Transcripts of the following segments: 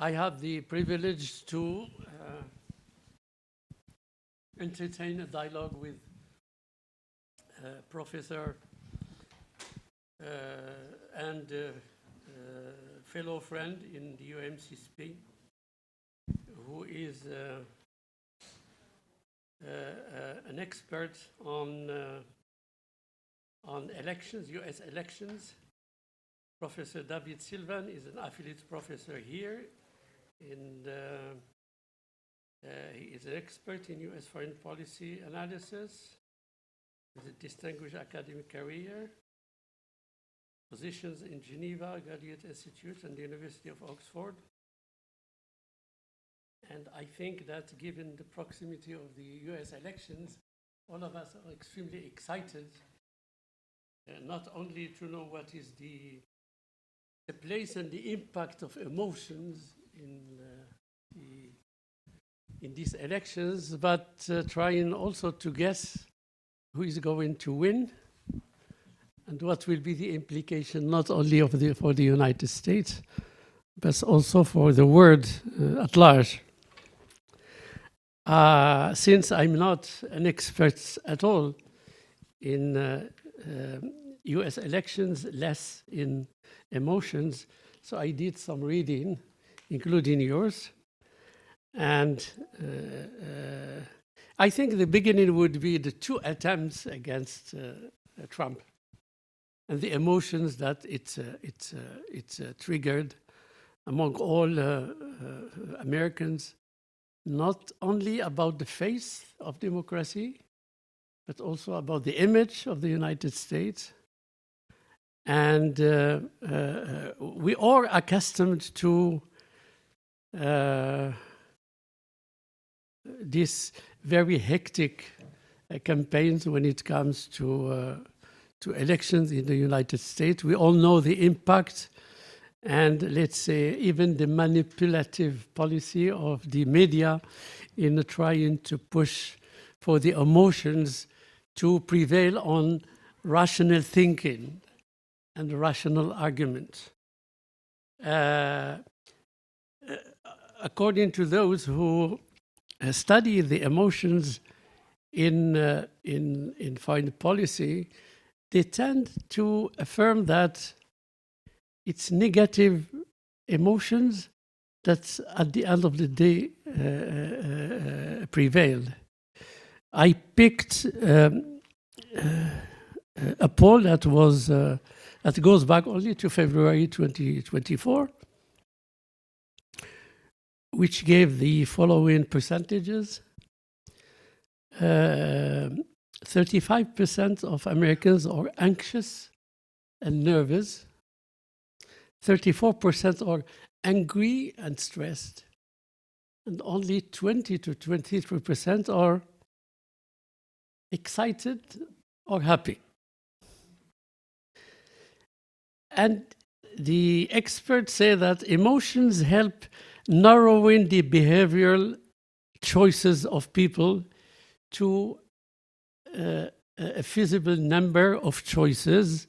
I have the privilege to entertain a dialogue with Professor and fellow friend in the UMCSP, who is an expert on elections, US elections. Professor David Sylvan is an affiliate professor here, and he is an expert in US foreign policy analysis with a distinguished academic career, positions in Geneva, Graduate Institute, and the University of Oxford. And I think that given the proximity of the US elections, all of us are extremely excited, not only to know what is the place and the impact of emotions in these elections, but trying also to guess who is going to win and what will be the implication not only for the United States, but also for the world at large. Since I'm not an expert at all in US elections, less in emotions, so I did some reading, including yours. And I think the beginning would be the two attempts against Trump and the emotions that it's triggered among all Americans, not only about the face of democracy, but also about the image of the United States. And we are accustomed to these very hectic campaigns when it comes to elections in the United States. We all know the impact and, let's say, even the manipulative policy of the media in trying to push for the emotions to prevail on rational thinking and rational argument. According to those who study the emotions in foreign policy, they tend to affirm that it's negative emotions that at the end of the day prevailed. I picked a poll that goes back only to February 2024, which gave the following percentages. 35% of Americans are anxious and nervous. 34% are angry and stressed. And only 20 to 23% are excited or happy. And the experts say that emotions help narrowing the behavioral choices of people to a feasible number of choices.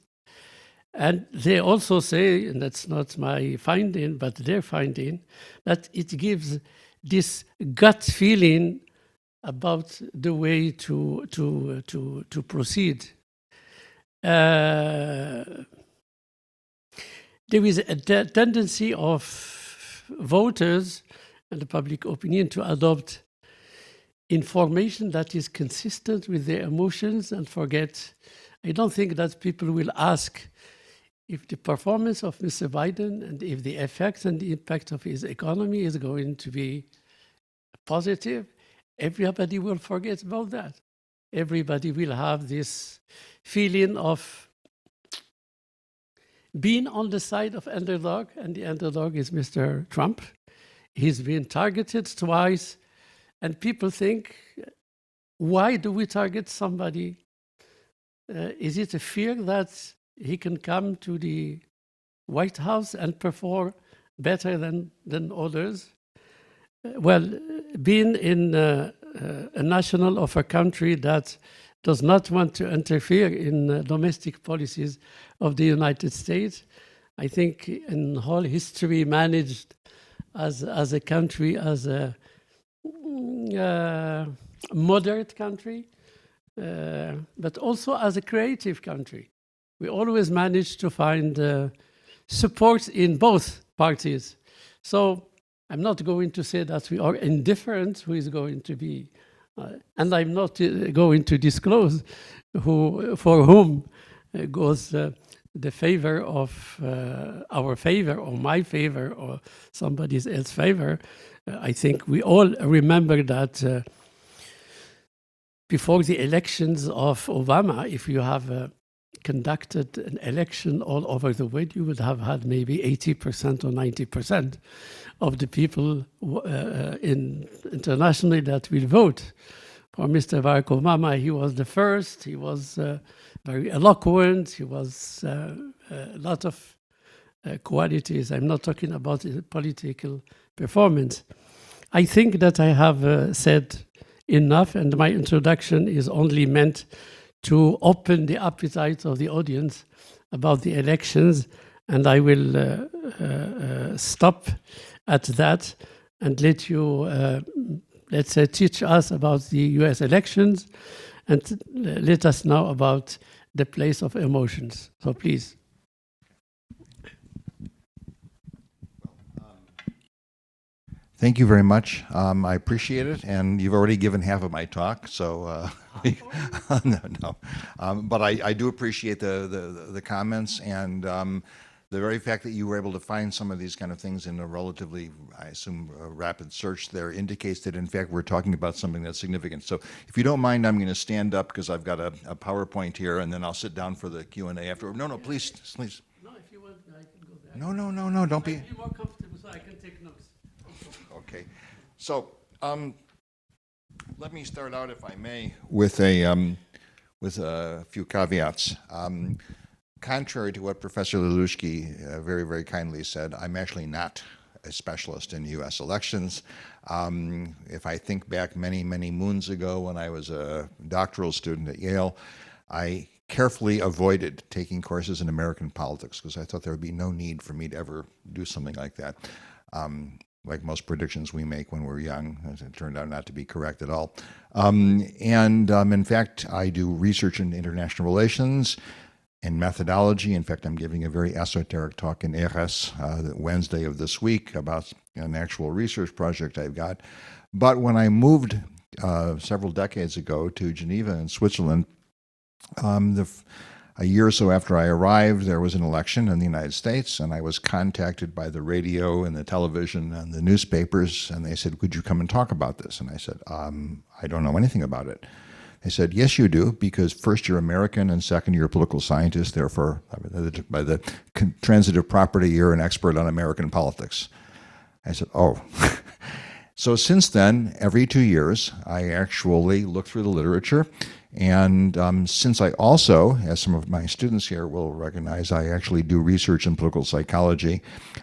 And they also say, and that's not my finding, but their finding, that it gives this gut feeling about the way to proceed. There is a tendency of voters and the public opinion to adopt information that is consistent with their emotions and forget. I don't think that people will ask if the performance of Mr. Biden and if the effects and the impact of his economy is going to be positive. Everybody will forget about that. Everybody will have this feeling of being on the side of underdog, and the underdog is Mr. Trump. He's been targeted twice, and people think, why do we target somebody? Is it a fear that he can come to the White House and perform better than others? Well, being in a national of a country that does not want to interfere in domestic policies of the United States, I think in whole history managed as a country, as a moderate country, but also as a creative country. We always manage to find support in both parties. So I'm not going to say that we are indifferent who is going to be, and I'm not going to disclose for whom goes the favor of our favor or my favor or somebody else's favor. I think we all remember that before the elections of Obama, if you have conducted an election all over the world, you would have had maybe 80% or 90% of the people internationally that will vote for Mr. Barack Obama. He was the first. He was very eloquent. He was a lot of qualities. I'm not talking about political performance. I think that I have said enough, and my introduction is only meant to open the appetite of the audience about the elections, and I will stop at that and let you, let's say, teach us about the US elections and let us know about the place of emotions. So please. Thank you very much. I appreciate it, and you've already given half of my talk, so no. But I do appreciate the comments, and the very fact that you were able to find some of these kind of things in a relatively, I assume, rapid search there indicates that, in fact, we're talking about something that's significant. So if you don't mind, I'm going to stand up because I've got a PowerPoint here, and then I'll sit down for the Q&A after. No, please. No, if you want, I can go there. No, don't be. Be more comfortable so I can take notes. Okay, so let me start out, if I may, with a few caveats. Contrary to what Professor Lelushki very, very kindly said, I'm actually not a specialist in U.S. elections. If I think back many, many moons ago when I was a doctoral student at Yale, I carefully avoided taking courses in American politics because I thought there would be no need for me to ever do something like that. Like most predictions we make when we're young, it turned out not to be correct at all. In fact, I do research in international relations and methodology. In fact, I'm giving a very esoteric talk in ERES Wednesday of this week about an actual research project I've got. But when I moved several decades ago to Geneva in Switzerland, a year or so after I arrived, there was an election in the United States, and I was contacted by the radio and the television and the newspapers, and they said, "Would you come and talk about this?" And I said, "I don't know anything about it." They said, "Yes, you do, because first you're American, and second you're a political scientist, therefore, by the transitive property, you're an expert on American politics." I said, "Oh." So since then, every 2 years, I actually look through the literature. And since I also, as some of my students here will recognize, I actually do research in political psychology,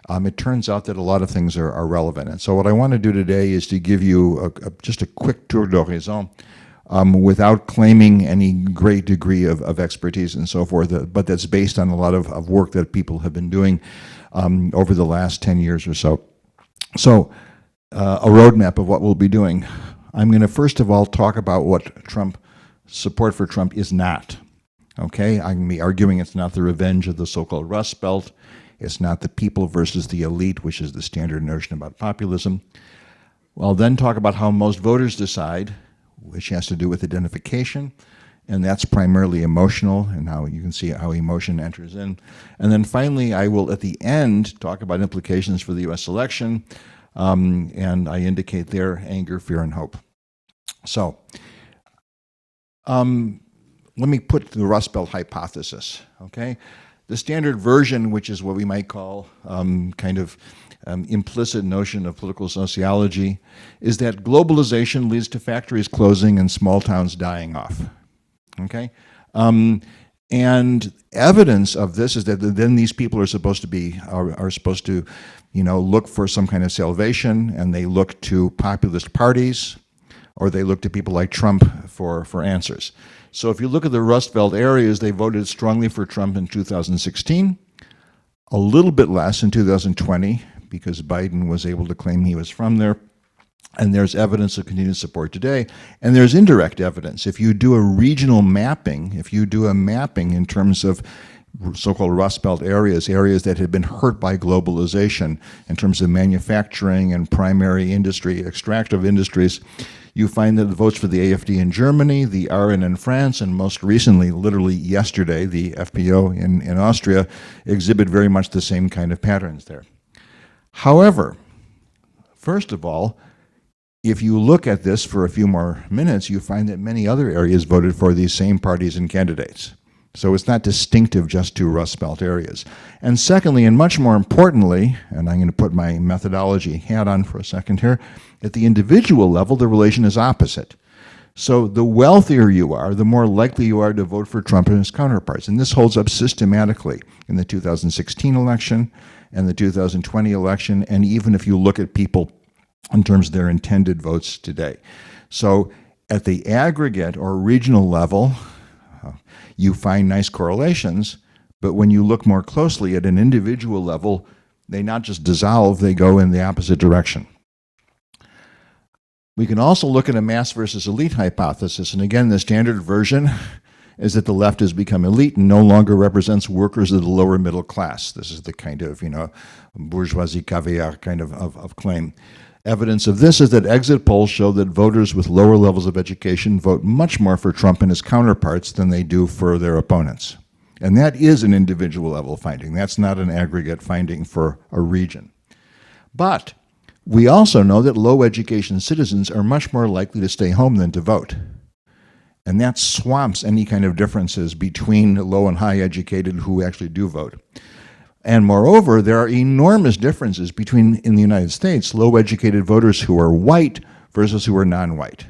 it turns out that a lot of things are relevant. And so what I want to do today is to give you just a quick tour d'horizon without claiming any great degree of expertise and so forth, but that's based on a lot of work that people have been doing over the last 10 years or so. So a roadmap of what we'll be doing. I'm going to first of all talk about what support for Trump is not. Okay, I'm going to be arguing it's not the revenge of the so-called Rust Belt. It's not the people versus the elite, which is the standard notion about populism. I'll then talk about how most voters decide, which has to do with identification, and that's primarily emotional, and how you can see how emotion enters in. And then finally, I will, at the end, talk about implications for the U.S. election, and I indicate there anger, fear, and hope. So, let me put the Rust Belt hypothesis, okay? The standard version, which is what we might call implicit notion of political sociology, is that globalization leads to factories closing and small towns dying off, okay? And evidence of this is that then these people are supposed to look for some kind of salvation, and they look to populist parties, or they look to people like Trump for answers. So if you look at the Rust Belt areas, they voted strongly for Trump in 2016, a little bit less in 2020, because Biden was able to claim he was from there. And there's evidence of continued support today. And there's indirect evidence. If you do a regional mapping, if you do a mapping in terms of so-called Rust Belt areas, areas that had been hurt by globalization in terms of manufacturing and primary industry, extractive industries, you find that the votes for the AfD in Germany, the RN in France, and most recently, literally yesterday, the FPO in Austria, exhibit very much the same kind of patterns there. However, first of all, if you look at this for a few more minutes, you find that many other areas voted for these same parties and candidates. So it's not distinctive just to Rust Belt areas. And secondly, and much more importantly, and I'm going to put my methodology hat on for a second here, at the individual level, the relation is opposite. So the wealthier you are, the more likely you are to vote for Trump and his counterparts. And this holds up systematically in the 2016 election and the 2020 election, and even if you look at people in terms of their intended votes today. So at the aggregate or regional level, you find nice correlations, but when you look more closely at an individual level, they not just dissolve, they go in the opposite direction. We can also look at a mass versus elite hypothesis, and again, the standard version is that the left has become elite and no longer represents workers of the lower middle class. This is the kind of, bourgeoisie caviar kind of claim. Evidence of this is that exit polls show that voters with lower levels of education vote much more for Trump and his counterparts than they do for their opponents. And that is an individual level finding. That's not an aggregate finding for a region. But we also know that low education citizens are much more likely to stay home than to vote. And that swamps any kind of differences between low and high educated who actually do vote. And moreover, there are enormous differences between, in the United States, low-educated voters who are white versus who are non-white.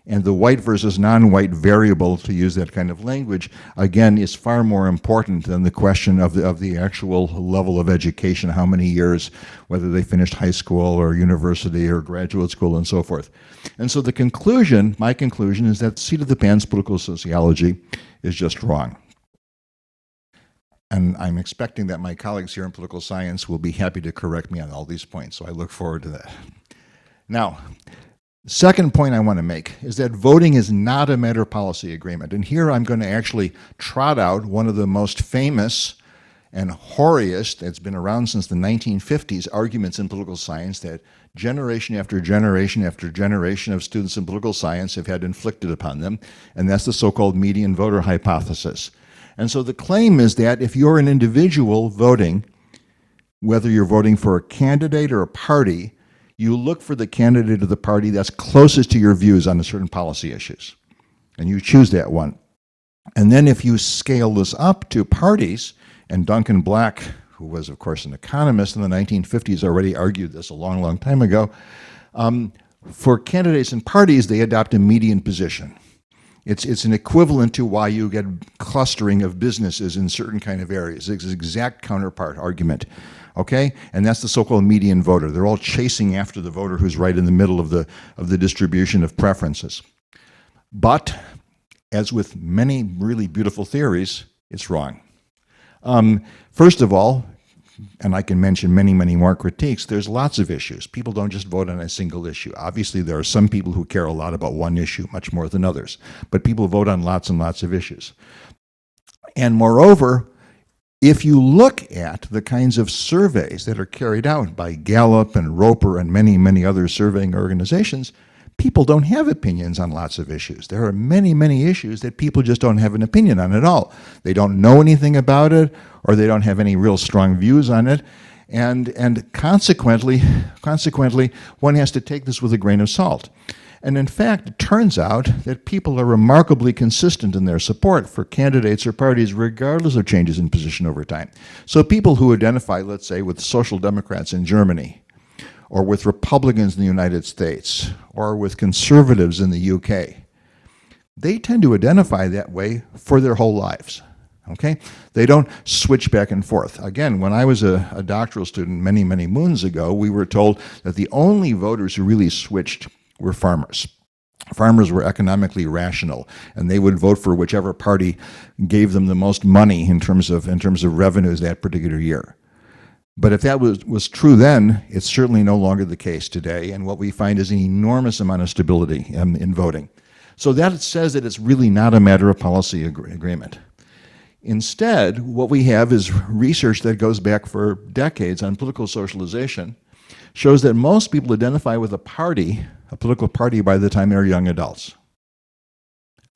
And the white versus non-white variable, to use that kind of language, again, is far more important than the question of the actual level of education, how many years, whether they finished high school or university or graduate school and so forth. And so the conclusion, my conclusion, is that seat of the pants political sociology is just wrong. And I'm expecting that my colleagues here in political science will be happy to correct me on all these points, so I look forward to that. Now, second point I want to make is that voting is not a matter of policy agreement. And here I'm going to actually trot out one of the most famous and hoariest, it's been around since the 1950s, arguments in political science that generation after generation after generation of students in political science have had inflicted upon them, and that's the so-called median voter hypothesis. And so the claim is that if you're an individual voting, whether you're voting for a candidate or a party, you look for the candidate of the party that's closest to your views on certain policy issues. And you choose that one. And then if you scale this up to parties, and Duncan Black, who was, of course, an economist in the 1950s, already argued this a long, long time ago, for candidates and parties, they adopt a median position. It's an equivalent to why you get clustering of businesses in certain kind of areas. It's an exact counterpart argument, okay? And that's the so-called median voter. They're all chasing after the voter who's right in the middle of the distribution of preferences. But, as with many really beautiful theories, it's wrong. First of all, and I can mention many, many more critiques, there's lots of issues. People don't just vote on a single issue. Obviously, there are some people who care a lot about one issue, much more than others. But people vote on lots and lots of issues. And moreover, if you look at the kinds of surveys that are carried out by Gallup and Roper and many, many other surveying organizations, people don't have opinions on lots of issues. There are many, many issues that people just don't have an opinion on at all. They don't know anything about it, or they don't have any real strong views on it. And consequently, one has to take this with a grain of salt. And in fact, it turns out that people are remarkably consistent in their support for candidates or parties regardless of changes in position over time. So people who identify, let's say, with Social Democrats in Germany, or with Republicans in the United States, or with conservatives in the UK, they tend to identify that way for their whole lives. Okay? They don't switch back and forth. Again, when I was a doctoral student many, many moons ago, we were told that the only voters who really switched were farmers. Farmers were economically rational, and they would vote for whichever party gave them the most money in terms of revenues that particular year. But if that was true then, it's certainly no longer the case today. And what we find is an enormous amount of stability in voting. So that says that it's really not a matter of policy agreement. Instead, what we have is research that goes back for decades on political socialization, shows that most people identify with a political party, by the time they're young adults.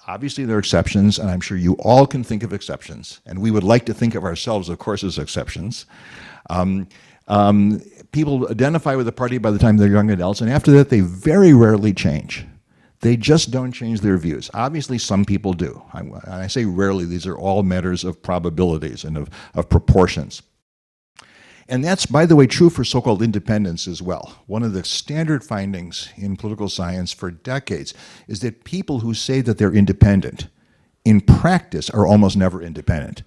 Obviously, there are exceptions, and I'm sure you all can think of exceptions, and we would like to think of ourselves, of course, as exceptions. People identify with a party by the time they're young adults, and after that, they very rarely change. They just don't change their views. Obviously, some people do. I say rarely, these are all matters of probabilities and of proportions. And that's, by the way, true for so-called independents as well. One of the standard findings in political science for decades is that people who say that they're independent, in practice, are almost never independent.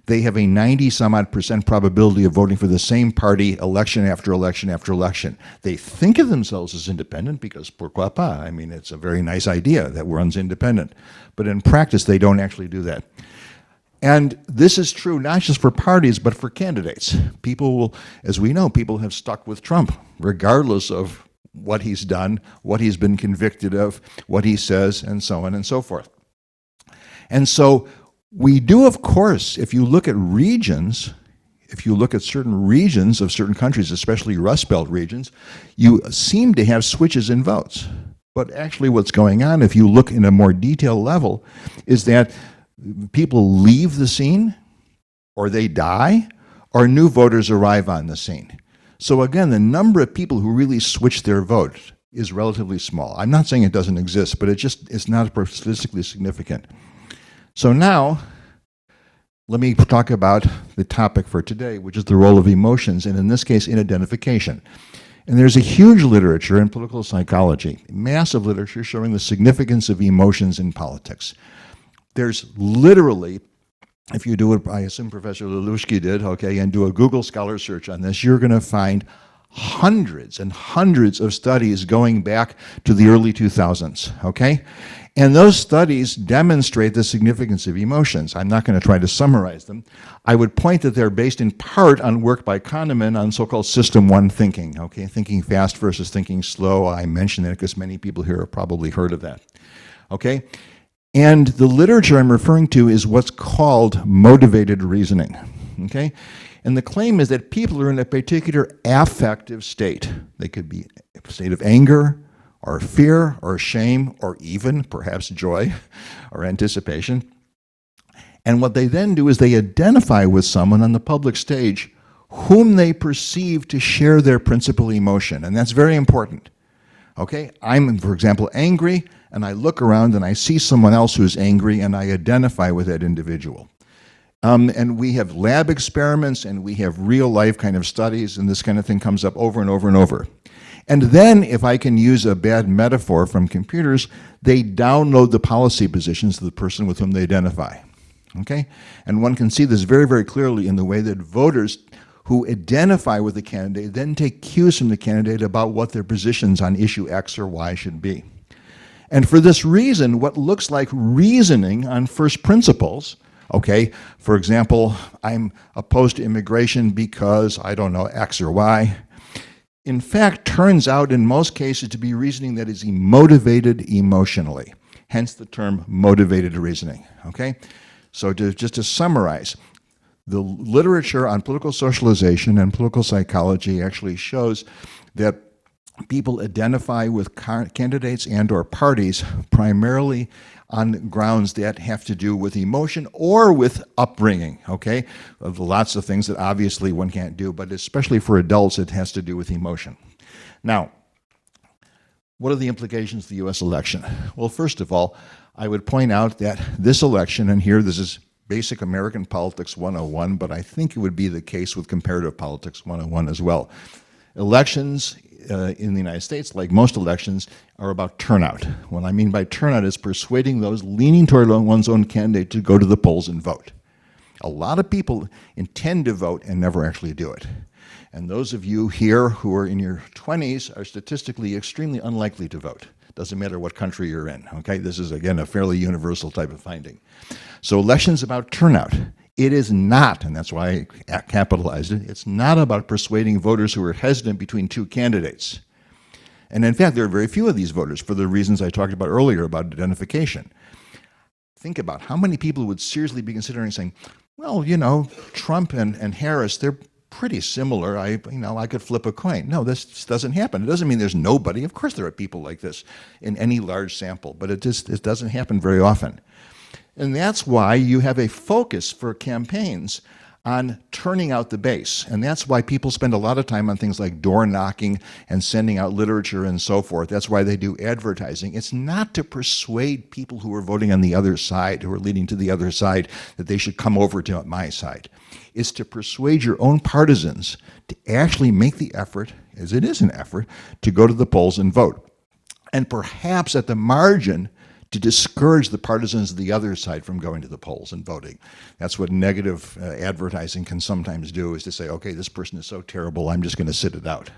They have a 90-some-odd% probability of voting for the same party election after election after election. They think of themselves as independent because pourquoi pas? I mean, it's a very nice idea that one's independent. But in practice, they don't actually do that. And this is true not just for parties, but for candidates. People will, as we know, people have stuck with Trump, regardless of what he's done, what he's been convicted of, what he says, and so on and so forth. And so we do, of course, if you look at regions, if you look at certain regions of certain countries, especially Rust Belt regions, you seem to have switches in votes. But actually what's going on, if you look in a more detailed level, is that people leave the scene, or they die, or new voters arrive on the scene. So again, the number of people who really switch their vote is relatively small. I'm not saying it doesn't exist, but it's not statistically significant. So now, let me talk about the topic for today, which is the role of emotions, and in this case, in identification. And there's a huge literature in political psychology, massive literature showing the significance of emotions in politics. There's literally, if you do what I assume Professor Lelushky did, okay, and do a Google Scholar search on this, you're going to find hundreds and hundreds of studies going back to the early 2000s, okay? And those studies demonstrate the significance of emotions. I'm not going to try to summarize them. I would point that they're based in part on work by Kahneman on so-called System 1 thinking, okay? Thinking fast versus thinking slow. I mention that because many people here have probably heard of that, okay? And the literature I'm referring to is what's called motivated reasoning, okay? And the claim is that people are in a particular affective state. They could be a state of anger, or fear, or shame, or even perhaps joy or anticipation. And what they then do is they identify with someone on the public stage whom they perceive to share their principal emotion, and that's very important. Okay, I'm, for example, angry, and I look around and I see someone else who's angry, and I identify with that individual. And we have lab experiments, and we have real-life kind of studies, and this kind of thing comes up over and over and over. And then, if I can use a bad metaphor from computers, they download the policy positions of the person with whom they identify. Okay? And one can see this very, very clearly in the way that voters who identify with the candidate then take cues from the candidate about what their positions on issue X or Y should be. And for this reason, what looks like reasoning on first principles, okay, for example, I'm opposed to immigration because, I don't know, X or Y, in fact turns out in most cases to be reasoning that is motivated emotionally, hence the term motivated reasoning, okay? So just to summarize, the literature on political socialization and political psychology actually shows that people identify with candidates and or parties primarily on grounds that have to do with emotion or with upbringing, okay? Of lots of things that obviously one can't do, but especially for adults, it has to do with emotion. Now, what are the implications of the U.S. election? Well, first of all, I would point out that this election, and here this is Basic American Politics 101, but I think it would be the case with Comparative Politics 101 as well. Elections in the United States, like most elections, are about turnout. What I mean by turnout is persuading those leaning toward one's own candidate to go to the polls and vote. A lot of people intend to vote and never actually do it. And those of you here who are in your 20s are statistically extremely unlikely to vote. Doesn't matter what country you're in, okay? This is, again, a fairly universal type of finding. So elections about turnout. It is not, and that's why I capitalized it, it's not about persuading voters who are hesitant between two candidates. And in fact, there are very few of these voters for the reasons I talked about earlier about identification. Think about how many people would seriously be considering saying, well, you know, Trump and Harris, they're pretty similar. I could flip a coin. No, this doesn't happen. It doesn't mean there's nobody. Of course there are people like this in any large sample, but it doesn't happen very often. And that's why you have a focus for campaigns on turning out the base. And that's why people spend a lot of time on things like door knocking and sending out literature and so forth. That's why they do advertising. It's not to persuade people who are voting on the other side, who are leaning to the other side, that they should come over to my side. It's to persuade your own partisans to actually make the effort, as it is an effort, to go to the polls and vote. And perhaps at the margin, to discourage the partisans of the other side from going to the polls and voting. That's what negative advertising can sometimes do, is to say, okay, this person is so terrible, I'm just going to sit it out.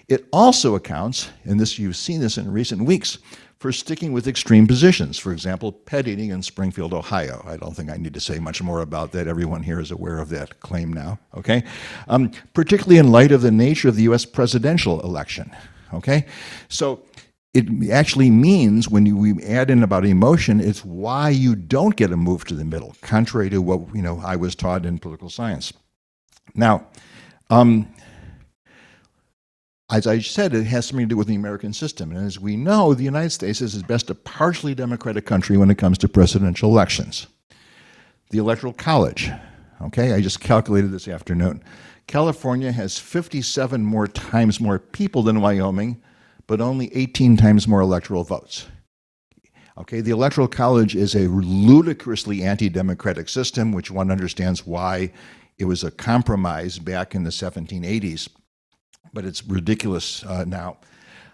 It also accounts, and this you've seen this in recent weeks, for sticking with extreme positions. For example, pet eating in Springfield, Ohio. I don't think I need to say much more about that. Everyone here is aware of that claim now, okay? Particularly in light of the nature of the US presidential election, okay? So it actually means, when we add in about emotion, it's why you don't get a move to the middle, contrary to what I was taught in political science. Now, as I said, it has something to do with the American system. And as we know, the United States is at best a partially democratic country when it comes to presidential elections. The Electoral College, okay, I just calculated this afternoon. California has 57 times more people than Wyoming, but only 18 times more electoral votes. Okay, the Electoral College is a ludicrously anti-democratic system, which one understands why it was a compromise back in the 1780s, but it's ridiculous now.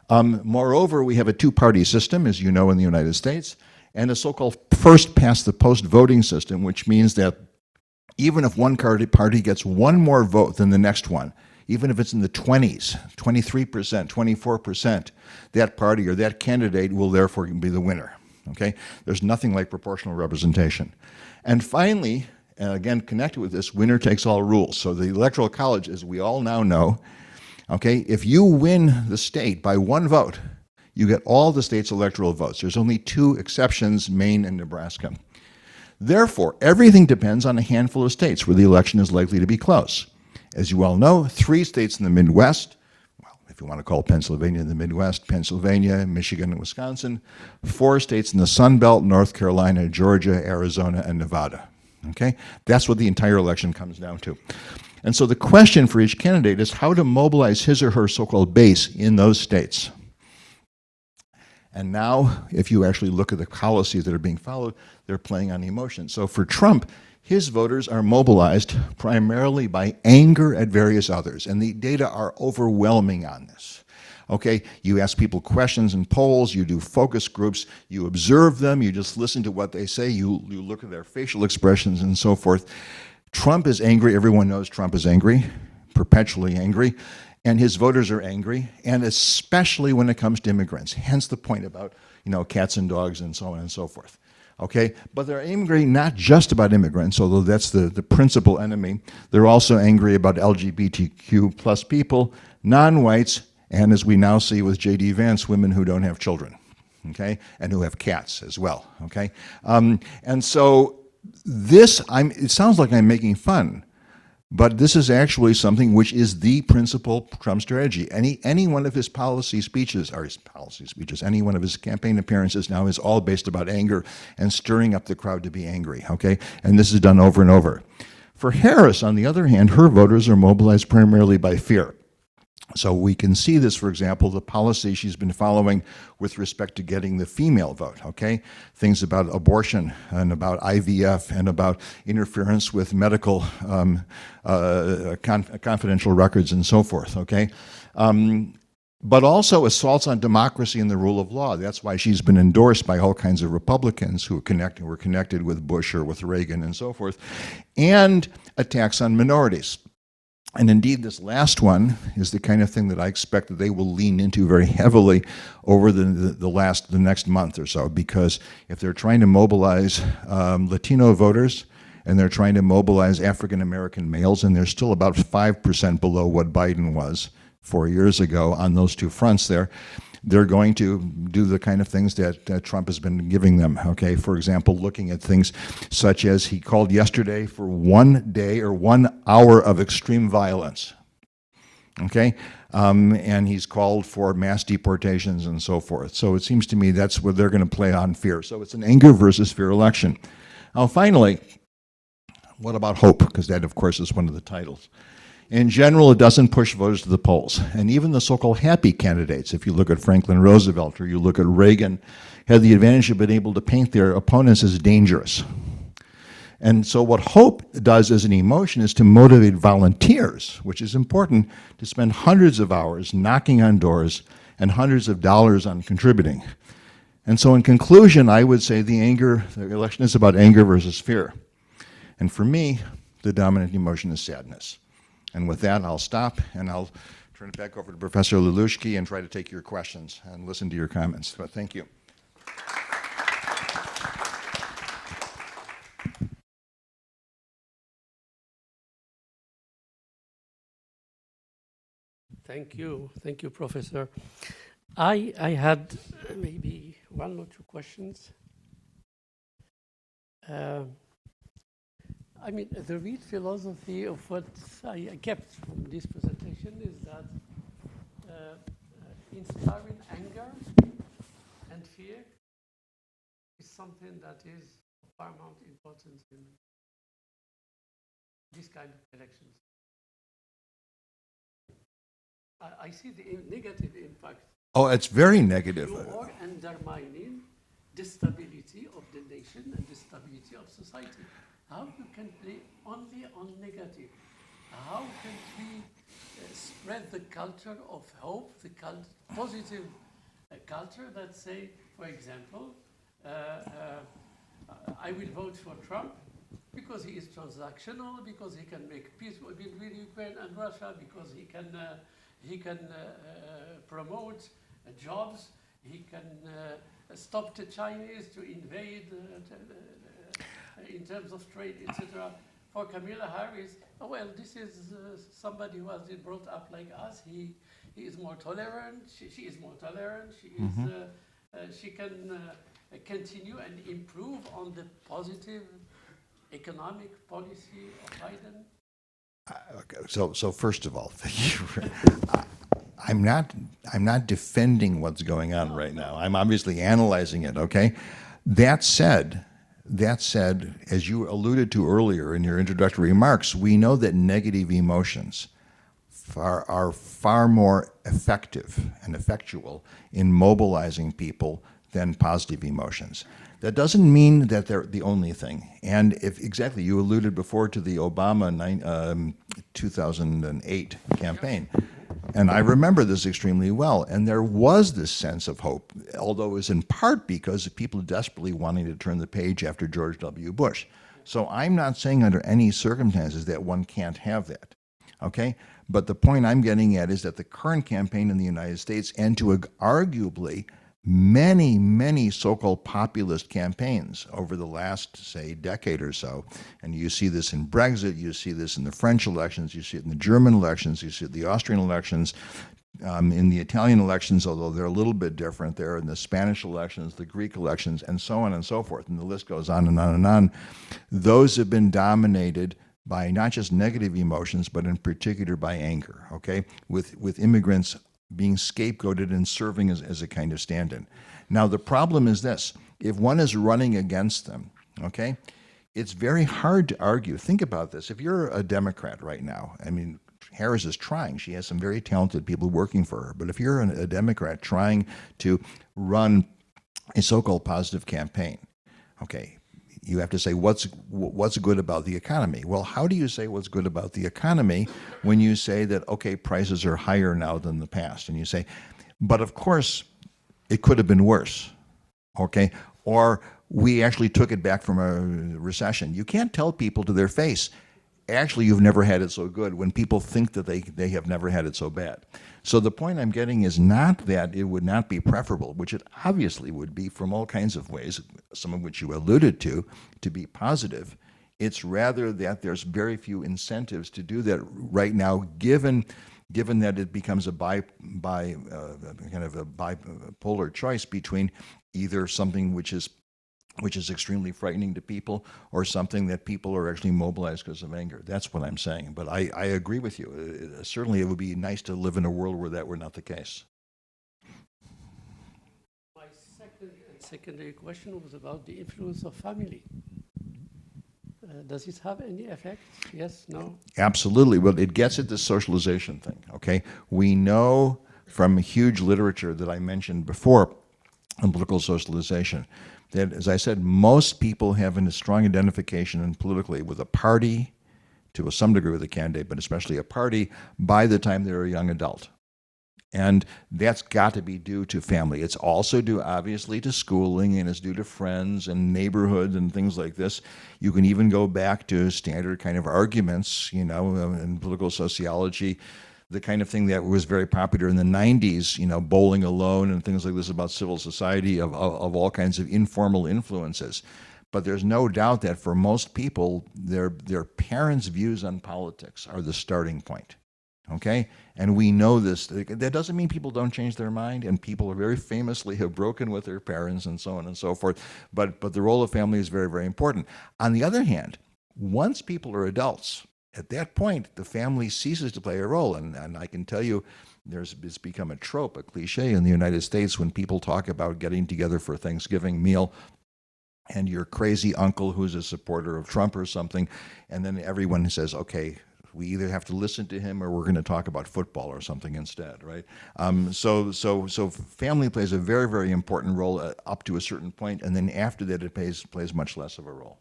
Moreover, we have a two-party system, as you know, in the United States, and a so-called first-past-the-post voting system, which means that even if one party gets one more vote than the next one, even if it's in the 20s, 23%, 24%, that party or that candidate will therefore be the winner, okay? There's nothing like proportional representation. And finally, and again connected with this, winner takes all rules. So the Electoral College, as we all now know, okay, if you win the state by one vote, you get all the state's electoral votes. There's only two exceptions, Maine and Nebraska. Therefore, everything depends on a handful of states where the election is likely to be close. As you all know, 3 states in the Midwest, well, if you want to call Pennsylvania in the Midwest, Pennsylvania, Michigan, and Wisconsin, 4 states in the Sun Belt, North Carolina, Georgia, Arizona, and Nevada. Okay? That's what the entire election comes down to. And so the question for each candidate is how to mobilize his or her so-called base in those states. And now, if you actually look at the policies that are being followed, they're playing on emotion. So for Trump, his voters are mobilized primarily by anger at various others, and the data are overwhelming on this. Okay, you ask people questions in polls, you do focus groups, you observe them, you just listen to what they say, you look at their facial expressions and so forth. Trump is angry. Everyone knows Trump is angry, perpetually angry, and his voters are angry, and especially when it comes to immigrants. Hence the point about, cats and dogs and so on and so forth. Okay, but they're angry not just about immigrants, although that's the principal enemy. They're also angry about LGBTQ plus people, non-whites, and as we now see with J.D. Vance, women who don't have children, okay, and who have cats as well, okay? And so it sounds like I'm making fun, but this is actually something which is the principal Trump strategy. Any one of his any one of his campaign appearances now is all based about anger and stirring up the crowd to be angry, okay? And this is done over and over. For Harris, on the other hand, her voters are mobilized primarily by fear. So we can see this, for example, the policy she's been following with respect to getting the female vote, okay? Things about abortion and about IVF and about interference with medical confidential records and so forth, okay? But also assaults on democracy and the rule of law. That's why she's been endorsed by all kinds of Republicans who were connected with Bush or with Reagan and so forth, and attacks on minorities. And indeed, this last one is the kind of thing that I expect that they will lean into very heavily over the next month or so, because if they're trying to mobilize Latino voters and they're trying to mobilize African American males, and they're still about 5% below what Biden was 4 years ago on those two fronts there. They're going to do the kind of things that Trump has been giving them, okay? For example, looking at things such as he called yesterday for 1 day or 1 hour of extreme violence, okay? And he's called for mass deportations and so forth. So it seems to me that's what they're going to play on fear. So it's an anger versus fear election. Now, finally, what about hope? Because that, of course, is one of the titles. In general, it doesn't push voters to the polls. And even the so-called happy candidates, if you look at Franklin Roosevelt or you look at Reagan, had the advantage of being able to paint their opponents as dangerous. And so what hope does as an emotion is to motivate volunteers, which is important, to spend hundreds of hours knocking on doors and hundreds of dollars on contributing. And so in conclusion, I would say the election is about anger versus fear. And for me, the dominant emotion is sadness. And with that, I'll stop, and I'll turn it back over to Professor Lelushky and try to take your questions and listen to your comments. But thank you. Thank you, Professor. I had maybe one or two questions. I mean, the real philosophy of what I kept from this presentation is that inspiring anger and fear is something that is of paramount importance in this kind of elections. I see the negative impact. Oh, it's very negative. You are undermining the stability of the nation and the stability of society. How you can play only on negative? How can we spread the culture of hope, the positive culture that say, for example, I will vote for Trump because he is transactional, because he can make peace between Ukraine and Russia, because he can promote jobs, he can stop the Chinese to invade in terms of trade, etc. For Kamala Harris, well, this is somebody who has been brought up like us. He is more tolerant. She is more tolerant. She can continue and improve on the positive economic policy of Biden. Okay, so first of all, thank you. I'm not defending what's going on right now. I'm obviously analyzing it. Okay, that said, as you alluded to earlier in your introductory remarks, we know that negative emotions are far more effective and effectual in mobilizing people than positive emotions. That doesn't mean that they're the only thing. And exactly, you alluded before to the Obama 2008 campaign. And I remember this extremely well. And there was this sense of hope, although it was in part because of people desperately wanting to turn the page after George W. Bush. So I'm not saying under any circumstances that one can't have that, okay? But the point I'm getting at is that the current campaign in the United States, and to arguably many so-called populist campaigns over the last, say, decade or so. And you see this in Brexit, you see this in the French elections, you see it in the German elections, you see it in the Austrian elections, in the Italian elections, although they're a little bit different. They're in the Spanish elections, the Greek elections, and so on and so forth. And the list goes on and on and on. Those have been dominated by not just negative emotions, but in particular by anger, okay? With immigrants being scapegoated and serving as a kind of stand-in. Now, the problem is this. If one is running against them, okay, it's very hard to argue. Think about this. If you're a Democrat right now, I mean, Harris is trying. She has some very talented people working for her. But if you're a Democrat trying to run a so-called positive campaign, okay, you have to say what's good about the economy. Well, how do you say what's good about the economy when you say that, okay, prices are higher now than the past? And you say, but of course, it could have been worse, okay? Or we actually took it back from a recession. You can't tell people to their face, actually, you've never had it so good, when people think that they have never had it so bad. So the point I'm getting is not that it would not be preferable, which it obviously would be from all kinds of ways, some of which you alluded to be positive It's rather that there's very few incentives to do that right now, given that it becomes a kind of a bipolar choice between either something which is extremely frightening to people, or something that people are actually mobilized because of anger. That's what I'm saying. But I agree with you. Certainly, it would be nice to live in a world where that were not the case. My secondary question was about the influence of family. Does it have any effect? Yes, no? Absolutely. Well, it gets at the socialization thing, okay? We know from huge literature that I mentioned before on political socialization that, as I said, most people have a strong identification politically with a party, to some degree with a candidate, but especially a party, by the time they're a young adult. And that's got to be due to family. It's also due, obviously, to schooling, and it's due to friends and neighborhoods and things like this. You can even go back to standard kind of arguments, in political sociology, the kind of thing that was very popular in the 90s, bowling alone and things like this about civil society, of all kinds of informal influences. But there's no doubt that for most people, their parents' views on politics are the starting point. Okay? And we know this. That doesn't mean people don't change their mind, and people very famously have broken with their parents and so on and so forth. But the role of family is very, very important. On the other hand, once people are adults, at that point, the family ceases to play a role. And I can tell you, it's become a trope, a cliche in the United States when people talk about getting together for a Thanksgiving meal, and your crazy uncle who's a supporter of Trump or something, and then everyone says, okay, we either have to listen to him or we're going to talk about football or something instead, right? So family plays a very, very important role up to a certain point, and then after that it plays much less of a role.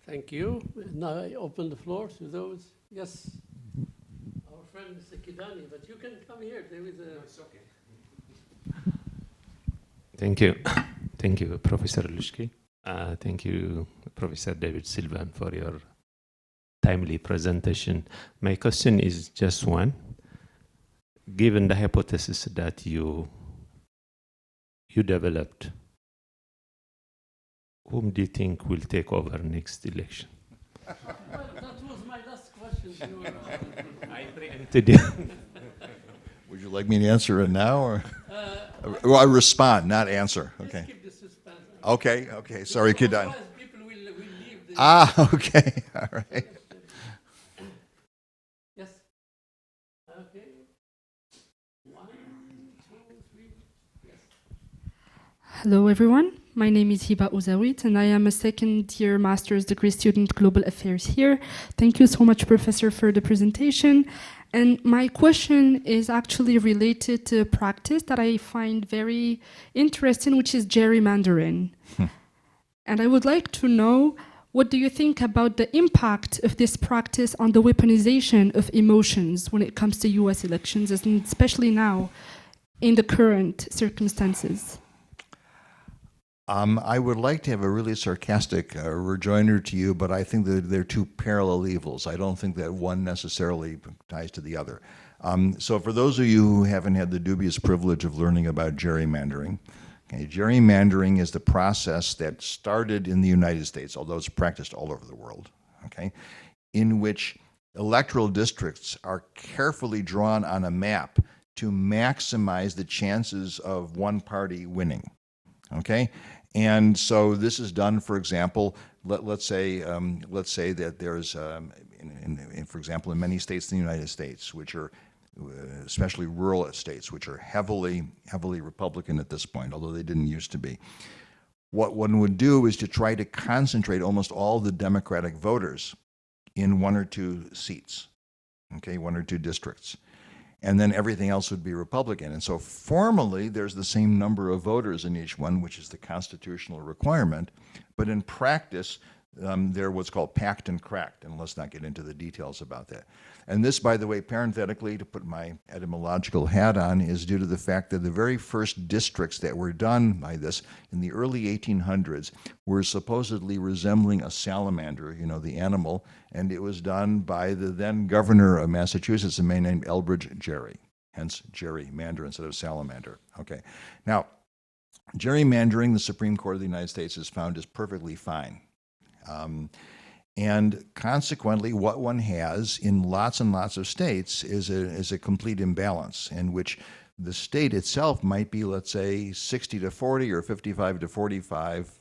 Thank you. Now I open the floor to those. Yes, our friend Mr. Kidani, but you can come here. There is a... It's okay. Thank you. Thank you, Professor Lushki. Thank you, Professor David Sylvan, for your timely presentation. My question is just one. Given the hypothesis that you developed, whom do you think will take over next election? Well, that was my last question. I preempted you. Would you like me to answer it now, or I respond, not answer? Okay. Keep the suspense. Okay. Sorry, Kidani. Otherwise people will leave the... Okay. All right. Yes. Okay. 1, 2, 3. Yes. Hello, everyone. My name is Hiba Ouzawit, and I am a second-year master's degree student, Global Affairs here. Thank you so much, Professor, for the presentation. And my question is actually related to a practice that I find very interesting, which is gerrymandering. And I would like to know, what do you think about the impact of this practice on the weaponization of emotions when it comes to US elections, and especially now in the current circumstances? I would like to have a really sarcastic rejoinder to you, but I think that they're two parallel evils. I don't think that one necessarily ties to the other. So for those of you who haven't had the dubious privilege of learning about gerrymandering, okay, gerrymandering is the process that started in the United States, although it's practiced all over the world, okay, in which electoral districts are carefully drawn on a map to maximize the chances of one party winning, okay? And so this is done, for example, let's say that there's, for example, in many states in the United States, which are especially rural states, which are heavily Republican at this point, although they didn't used to be. What one would do is to try to concentrate almost all the Democratic voters in 1 or 2 seats, okay, 1 or 2 districts. And then everything else would be Republican. And so formally, there's the same number of voters in each one, which is the constitutional requirement. But in practice, they're what's called packed and cracked, and let's not get into the details about that. And this, by the way, parenthetically, to put my etymological hat on, is due to the fact that the very first districts that were done by this in the early 1800s were supposedly resembling a salamander, you know, the animal, and it was done by the then governor of Massachusetts, a man named Elbridge Gerry, hence gerrymander instead of salamander. Okay. Now, gerrymandering, the Supreme Court of the United States has found is perfectly fine. And consequently, what one has in lots and lots of states is a complete imbalance in which the state itself might be, let's say, 60 to 40 or 55 to 45,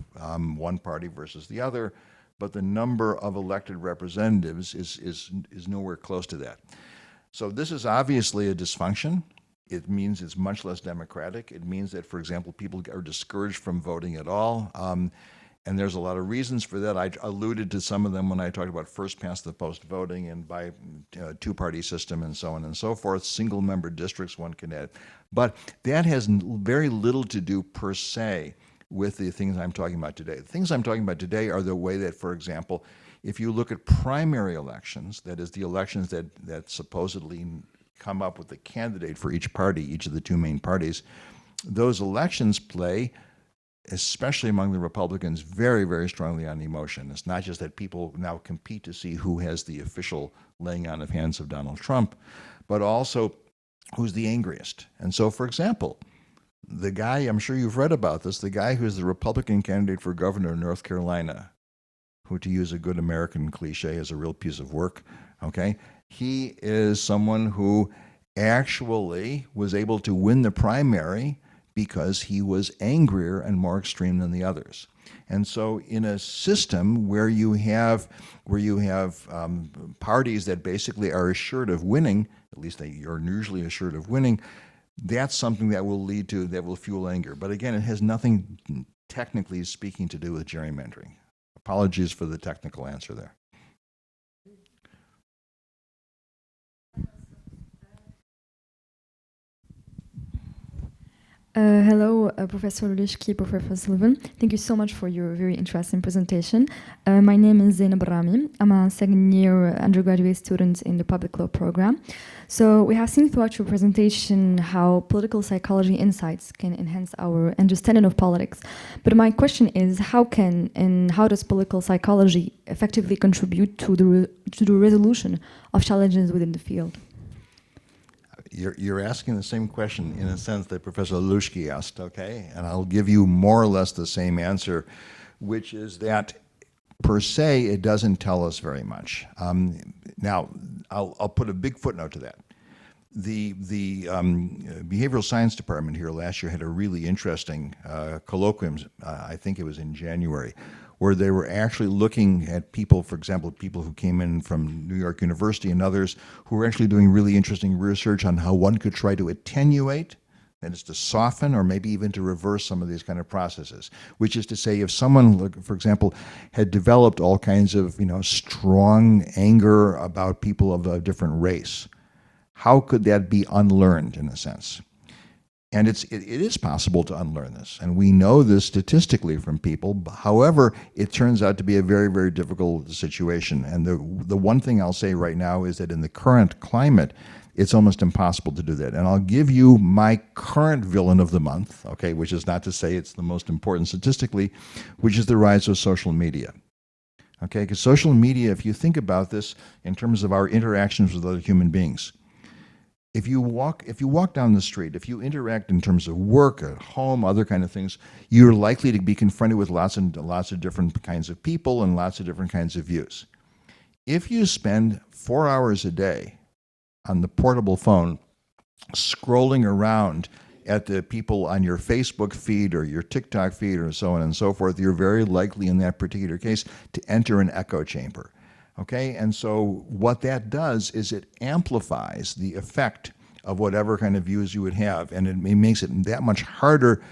one party versus the other, but the number of elected representatives is nowhere close to that. So this is obviously a dysfunction. It means it's much less democratic. It means that, for example, people are discouraged from voting at all. And there's a lot of reasons for that. I alluded to some of them when I talked about first past the post voting and by two-party system and so on and so forth. Single-member districts one can add. But that has very little to do per se with the things I'm talking about today. The things I'm talking about today are the way that, for example, if you look at primary elections, that is the elections that supposedly come up with a candidate for each party, each of the two main parties, those elections play, especially among the Republicans, very, very strongly on emotion. It's not just that people now compete to see who has the official laying on of hands of Donald Trump, but also who's the angriest. And so, for example, the guy, I'm sure you've read about this, the guy who's the Republican candidate for governor of North Carolina, who, to use a good American cliche, is a real piece of work, okay? He is someone who actually was able to win the primary because he was angrier and more extreme than the others. And so in a system where you have parties that basically are assured of winning, at least they are usually assured of winning, that's something that will fuel anger. But again, it has nothing, technically speaking, to do with gerrymandering. Apologies for the technical answer there. Hello, Professor Lishki, Professor Sullivan. Thank you so much for your very interesting presentation. My name is Zainab Rami. I'm a second-year undergraduate student in the public law program. So we have seen throughout your presentation how political psychology insights can enhance our understanding of politics. But my question is, how does political psychology effectively contribute to the resolution of challenges within the field? You're asking the same question in a sense that Professor Lushki asked, okay? And I'll give you more or less the same answer, which is that per se, it doesn't tell us very much. Now, I'll put a big footnote to that. The behavioral science department here last year had a really interesting colloquium, I think it was in January, where they were actually looking at people, for example, people who came in from New York University and others who were actually doing really interesting research on how one could try to attenuate, that is to soften or maybe even to reverse some of these kind of processes, which is to say if someone, for example, had developed all kinds of strong anger about people of a different race, how could that be unlearned in a sense? And it is possible to unlearn this, and we know this statistically from people. However, it turns out to be a very, very difficult situation. And the one thing I'll say right now is that in the current climate, it's almost impossible to do that. And I'll give you my current villain of the month, okay, which is not to say it's the most important statistically, which is the rise of social media. Okay, because social media, if you think about this in terms of our interactions with other human beings, if you walk down the street, if you interact in terms of work, at home, other kind of things, you're likely to be confronted with lots of different kinds of people and lots of different kinds of views. If you spend 4 hours a day on the portable phone scrolling around at the people on your Facebook feed or your TikTok feed or so on and so forth, you're very likely in that particular case to enter an echo chamber. Okay, and so what that does is it amplifies the effect of whatever kind of views you would have, and it makes it that much harder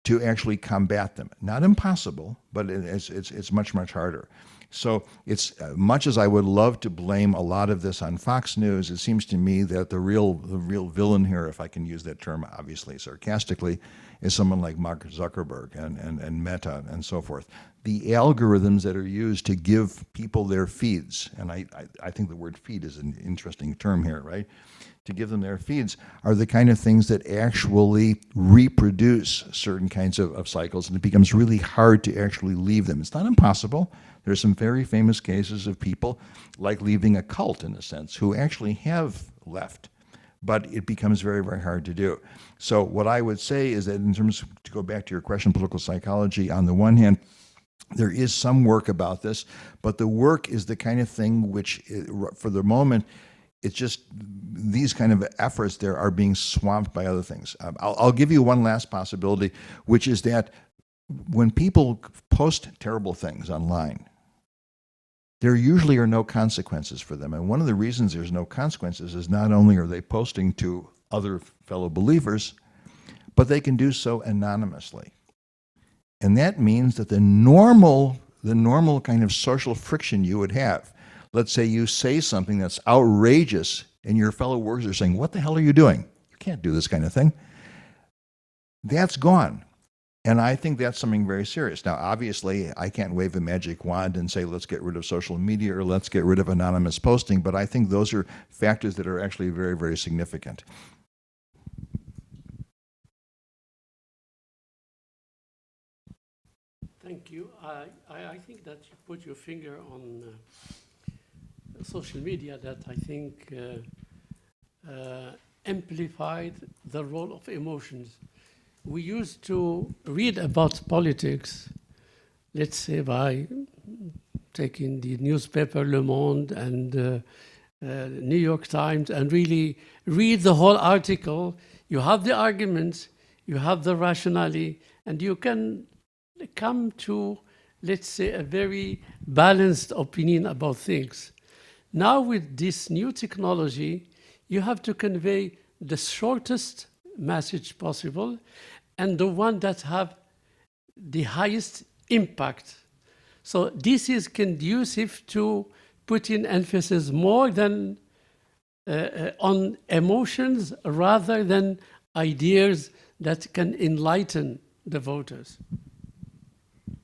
to actually combat them. Not impossible, but it's much, much harder. So it's much as I would love to blame a lot of this on Fox News, it seems to me that the real villain here, if I can use that term obviously sarcastically, is someone like Mark Zuckerberg and Meta and so forth. The algorithms that are used to give people their feeds, and I think the word feed is an interesting term here, right? To give them their feeds are the kind of things that actually reproduce certain kinds of cycles, and it becomes really hard to actually leave them. It's not impossible. There's some very famous cases of people like leaving a cult, in a sense, who actually have left, but it becomes very, very hard to do. So what I would say is that in terms of, to go back to your question, political psychology, on the one hand, There is some work about this, but the work is the kind of thing which, for the moment, it's just these kind of efforts there are being swamped by other things. I'll give you one last possibility, which is that when people post terrible things online, there usually are no consequences for them. And one of the reasons there's no consequences is not only are they posting to other fellow believers, but they can do so anonymously. And that means that the normal kind of social friction you would have, let's say you say something that's outrageous and your fellow workers are saying, what the hell are you doing? You can't do this kind of thing. That's gone. And I think that's something very serious. Now, obviously, I can't wave a magic wand and say, let's get rid of social media or let's get rid of anonymous posting, but I think those are factors that are actually very, very significant. Thank you. I think that you put your finger on social media that I think amplified the role of emotions. We used to read about politics, let's say by taking the newspaper Le Monde and New York Times and really read the whole article. You have the arguments, you have the rationale, and you can come to, let's say, a very balanced opinion about things. Now with this new technology, you have to convey the shortest message possible and the one that have the highest impact. So this is conducive to putting emphasis more than on emotions rather than ideas that can enlighten the voters.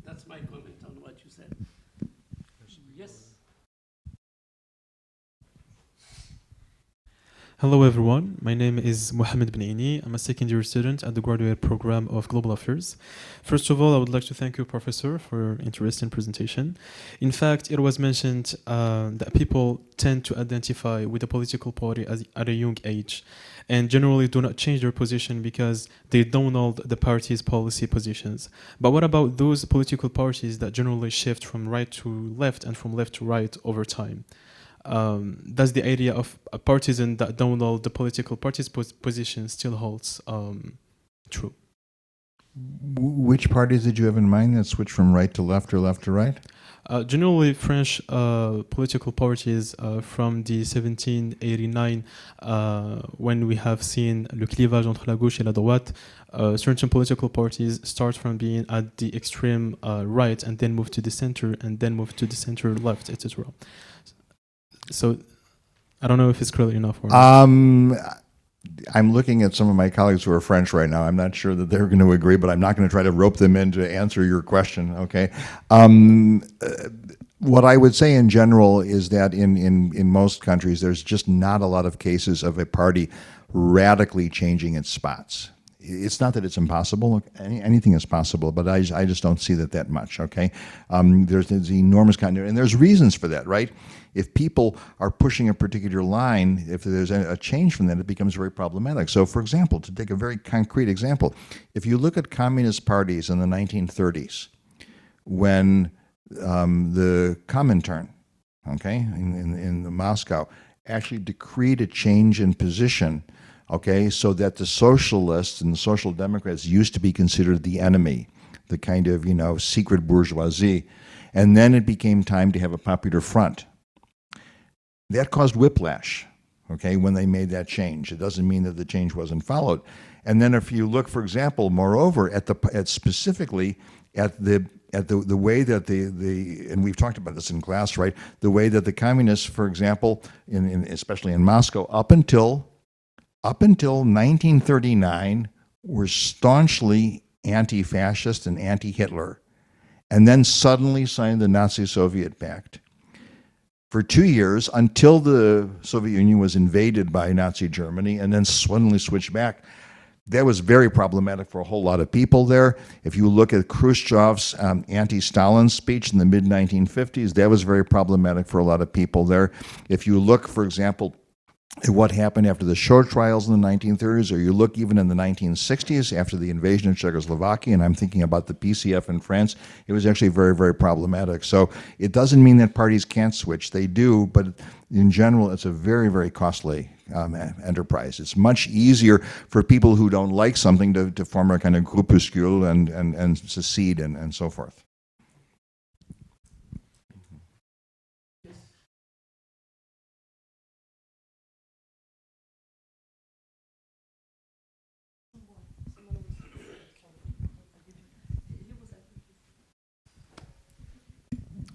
That's my comment on what you said. Yes. Hello everyone, my name is Mohamed Benaini. I'm a second year student at the graduate program of Global Affairs. First of all, I would like to thank you, Professor, for your interesting presentation. In fact, it was mentioned that people tend to identify with a political party at a young age and generally do not change their position because they don't know the party's policy positions. But what about those political parties that generally shift from right to left and from left to right over time? Does the idea of a partisan that don't know the political party's position still holds true? Which parties did you have in mind that switched from right to left or left to right? Generally, French political parties from the 1789, when we have seen le clivage entre la gauche et la droite, certain political parties start from being at the extreme right and then move to the center and then move to the center left, etc. So I don't know if it's clear enough. Or I'm looking at some of my colleagues who are French right now. I'm not sure that they're going to agree, but I'm not going to try to rope them in to answer your question, okay? What I would say in general is that in most countries, there's just not a lot of cases of a party radically changing its spots. It's not that it's impossible. Anything is possible, but I just don't see that much, okay? There's enormous continuity, and there's reasons for that, right? If people are pushing a particular line, if there's a change from that, it becomes very problematic. So, for example, to take a very concrete example, if you look at communist parties in the 1930s, when the Comintern, okay, in Moscow, actually decreed a change in position, okay, so that the socialists and the social democrats used to be considered the enemy, the kind of, secret bourgeoisie, and then it became time to have a popular front. That caused whiplash, okay, when they made that change. It doesn't mean that the change wasn't followed. And then if you look, for example, moreover, specifically at the way that and we've talked about this in class, right? The way that the communists, for example, especially in Moscow, up until 1939, were staunchly anti-fascist and anti-Hitler, and then suddenly signed the Nazi-Soviet Pact. For 2 years, until the Soviet Union was invaded by Nazi Germany and then suddenly switched back, that was very problematic for a whole lot of people there. If you look at Khrushchev's anti-Stalin speech in the mid-1950s, that was very problematic for a lot of people there. If you look, for example, at what happened after the show trials in the 1930s, or you look even in the 1960s after the invasion of Czechoslovakia, and I'm thinking about the PCF in France, it was actually very, very problematic. So it doesn't mean that parties can't switch. They do, but in general, it's a very, very costly enterprise. It's much easier for people who don't like something to form a kind of groupuscule and secede and so forth.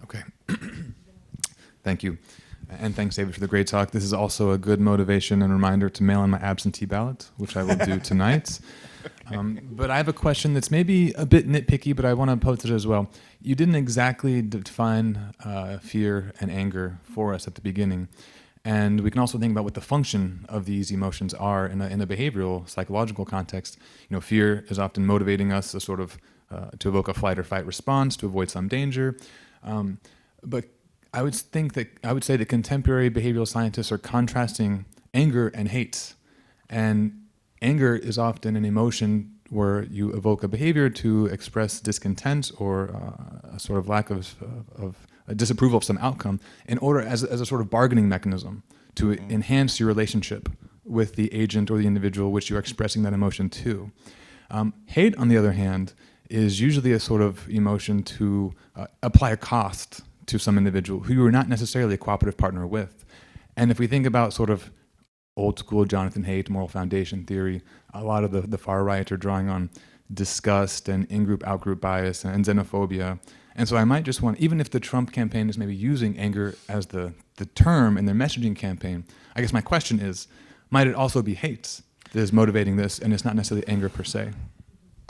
Okay. Thank you. And thanks, David, for the great talk. This is also a good motivation and reminder to mail in my absentee ballot, which I will do tonight. But I have a question that's maybe a bit nitpicky, but I want to pose it as well. You didn't exactly define fear and anger for us at the beginning. And we can also think about what the function of these emotions are in a behavioral, psychological context. You know, fear is often motivating us to sort of to evoke a flight or fight response, to avoid some danger. But I would say that contemporary behavioral scientists are contrasting anger and hate. And anger is often an emotion where you evoke a behavior to express discontent or a sort of lack of a disapproval of some outcome in order as a sort of bargaining mechanism to enhance your relationship with the agent or the individual which you're expressing that emotion to. Hate, on the other hand, is usually a sort of emotion to apply a cost to some individual who you are not necessarily a cooperative partner with. And if we think about sort of old school Jonathan Haidt, moral foundation theory, a lot of the far right are drawing on disgust and in-group, out-group bias and xenophobia. And so I might just want, even if the Trump campaign is maybe using anger as the term in their messaging campaign, I guess my question is, might it also be hate that is motivating this and it's not necessarily anger per se?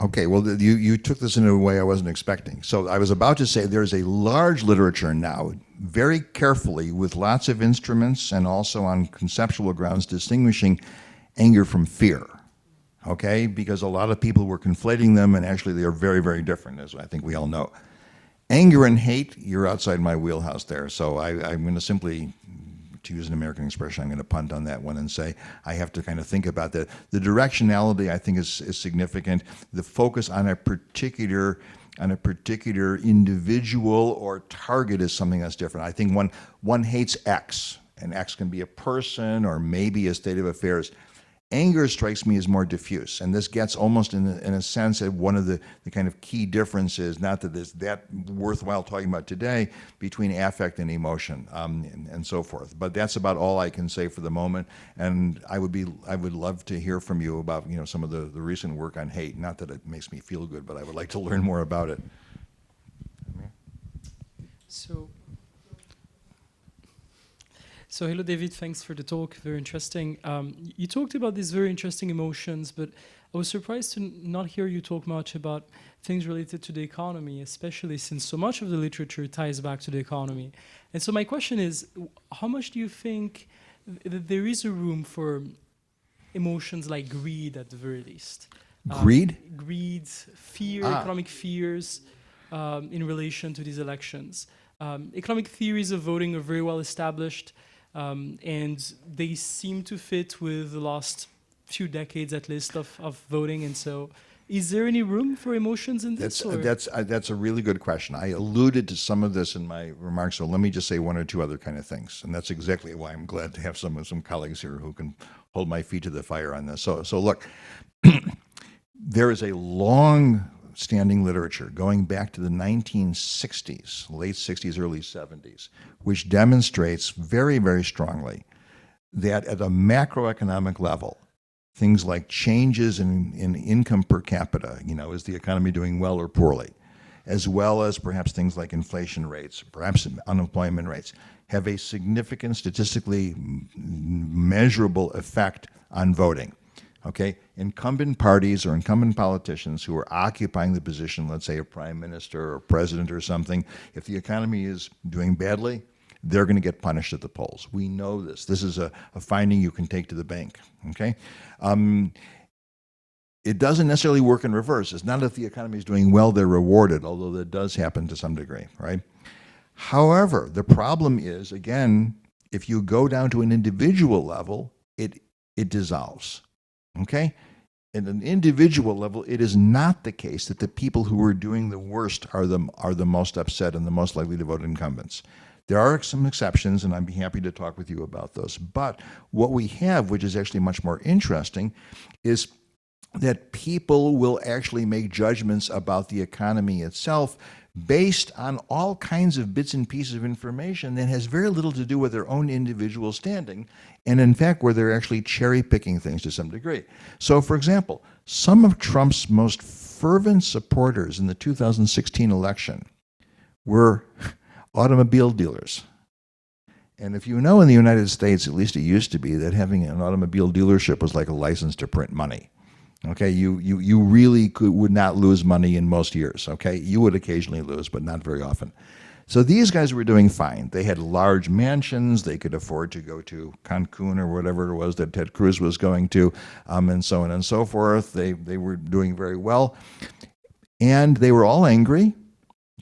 Okay, well, you took this in a way I wasn't expecting. So I was about to say there's a large literature now, very carefully, with lots of instruments and also on conceptual grounds, distinguishing anger from fear, okay? Because a lot of people were conflating them, and actually they are very, very different, as I think we all know. Anger and hate, you're outside my wheelhouse there, so I'm going to simply, to use an American expression, I'm going to punt on that one and say I have to kind of think about that. The directionality, I think, is significant. The focus on a particular individual or target is something that's different. I think one hates X, and X can be a person or maybe a state of affairs. Anger strikes me as more diffuse, and this gets almost in a sense at one of the kind of key differences, not that it's that worthwhile talking about today, between affect and emotion and so forth. But that's about all I can say for the moment, and I would love to hear from you about some of the recent work on hate. Not that it makes me feel good, but I would like to learn more about it. So hello, David. Thanks for the talk. Very interesting. You talked about these very interesting emotions, but I was surprised to not hear you talk much about things related to the economy, especially since so much of the literature ties back to the economy. And so my question is, how much do you think that there is a room for emotions like greed at the very least? Greed? Greed, fear, economic fears in relation to these elections. Economic theories of voting are very well established. And they seem to fit with the last few decades, at least, of voting. And so, is there any room for emotions in this? That's a really good question. I alluded to some of this in my remarks, so let me just say one or two other kind of things. And that's exactly why I'm glad to have some colleagues here who can hold my feet to the fire on this. So look, there is a long-standing literature going back to the 1960s, late 60s, early 70s, which demonstrates very, very strongly that at a macroeconomic level, things like changes in income per capita, is the economy doing well or poorly, as well as perhaps things like inflation rates, perhaps unemployment rates, have a significant, statistically measurable effect on voting. Okay, incumbent parties or incumbent politicians who are occupying the position, let's say a prime minister or president or something, if the economy is doing badly, they're going to get punished at the polls. We know this. This is a finding you can take to the bank. Okay, it doesn't necessarily work in reverse. It's not if the economy is doing well, they're rewarded, although that does happen to some degree, right? However, the problem is, again, if you go down to an individual level, it dissolves. Okay? At an individual level, it is not the case that the people who are doing the worst are the most upset and the most likely to vote incumbents. There are some exceptions, and I'd be happy to talk with you about those. But what we have, which is actually much more interesting, is that people will actually make judgments about the economy itself based on all kinds of bits and pieces of information that has very little to do with their own individual standing, and in fact where they're actually cherry-picking things to some degree. So, for example, some of Trump's most fervent supporters in the 2016 election were automobile dealers. And if you know, in the United States, at least it used to be, that having an automobile dealership was like a license to print money. Okay, you really would not lose money in most years. Okay, you would occasionally lose, but not very often. So these guys were doing fine. They had large mansions. They could afford to go to Cancun or whatever it was that Ted Cruz was going to, and so on and so forth. They were doing very well. And they were all angry,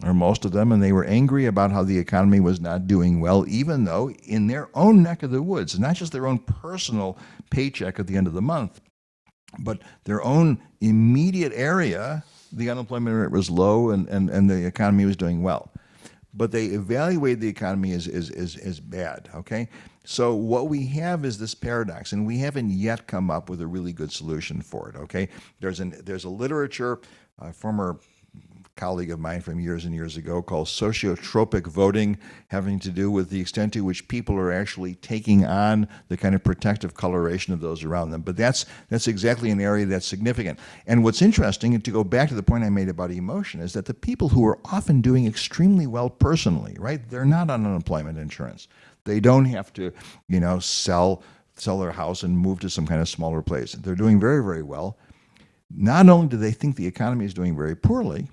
or most of them, and they were angry about how the economy was not doing well, even though in their own neck of the woods, not just their own personal paycheck at the end of the month, but their own immediate area, the unemployment rate was low and the economy was doing well. But they evaluated the economy as bad, okay? So what we have is this paradox, and we haven't yet come up with a really good solution for it, okay? There's a literature, a former colleague of mine from years and years ago, called sociotropic voting, having to do with the extent to which people are actually taking on the kind of protective coloration of those around them. But that's exactly an area that's significant. And what's interesting, and to go back to the point I made about emotion, is that the people who are often doing extremely well personally, right, they're not on unemployment insurance. They don't have to, sell their house and move to some kind of smaller place. They're doing very, very well. Not only do they think the economy is doing very poorly,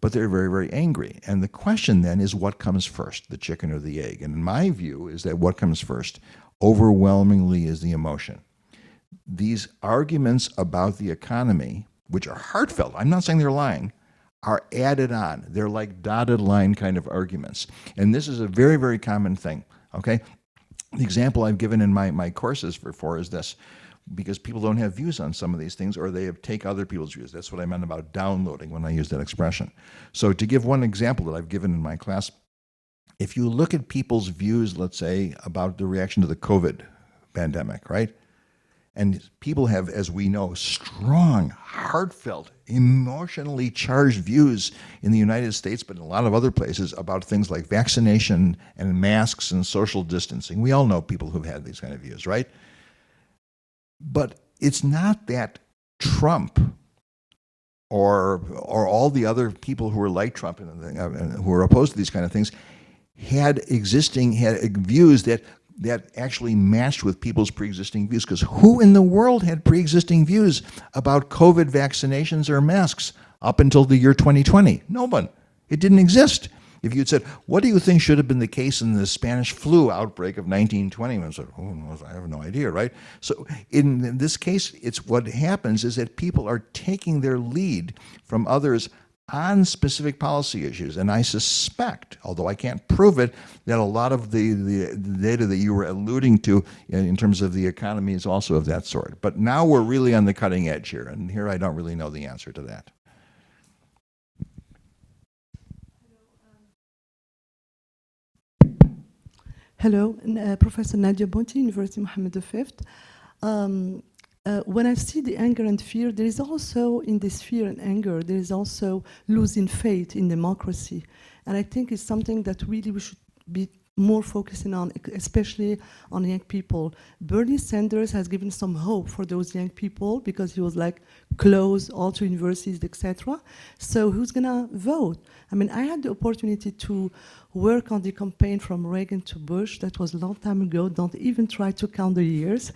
but they're very, very angry. And the question then is, what comes first, the chicken or the egg? And in my view is that what comes first overwhelmingly is the emotion. These arguments about the economy, which are heartfelt, I'm not saying they're lying, are added on. They're like dotted line kind of arguments. And this is a very, very common thing, okay? The example I've given in my courses before is this. Because people don't have views on some of these things, or they take other people's views. That's what I meant about downloading when I used that expression. So to give one example that I've given in my class, if you look at people's views, let's say, about the reaction to the COVID pandemic, right? And people have, as we know, strong, heartfelt, emotionally charged views in the United States, but in a lot of other places, about things like vaccination and masks and social distancing. We all know people who've had these kind of views, right? But it's not that Trump or all the other people who are like Trump and who are opposed to these kind of things had views that actually matched with people's pre-existing views. Because who in the world had pre-existing views about COVID vaccinations or masks up until the year 2020? No one. It didn't exist. If you'd said, what do you think should have been the case in the Spanish flu outbreak of 1920? I said, I have no idea, right? So in this case, it's what happens is that people are taking their lead from others on specific policy issues. And I suspect, although I can't prove it, that a lot of the data that you were alluding to in terms of the economy is also of that sort. But now we're really on the cutting edge here, and here I don't really know the answer to that. Hello, Professor Nadia Bonti, University Mohammed V. When I see the anger and fear, there is also, in this fear and anger, there is also losing faith in democracy. And I think it's something that really we should be more focusing on, especially on young people. Bernie Sanders has given some hope for those young people because he was like close all to universities, etc. So who's gonna vote? I mean, I had the opportunity to work on the campaign from Reagan to Bush. That was a long time ago. Don't even try to count the years.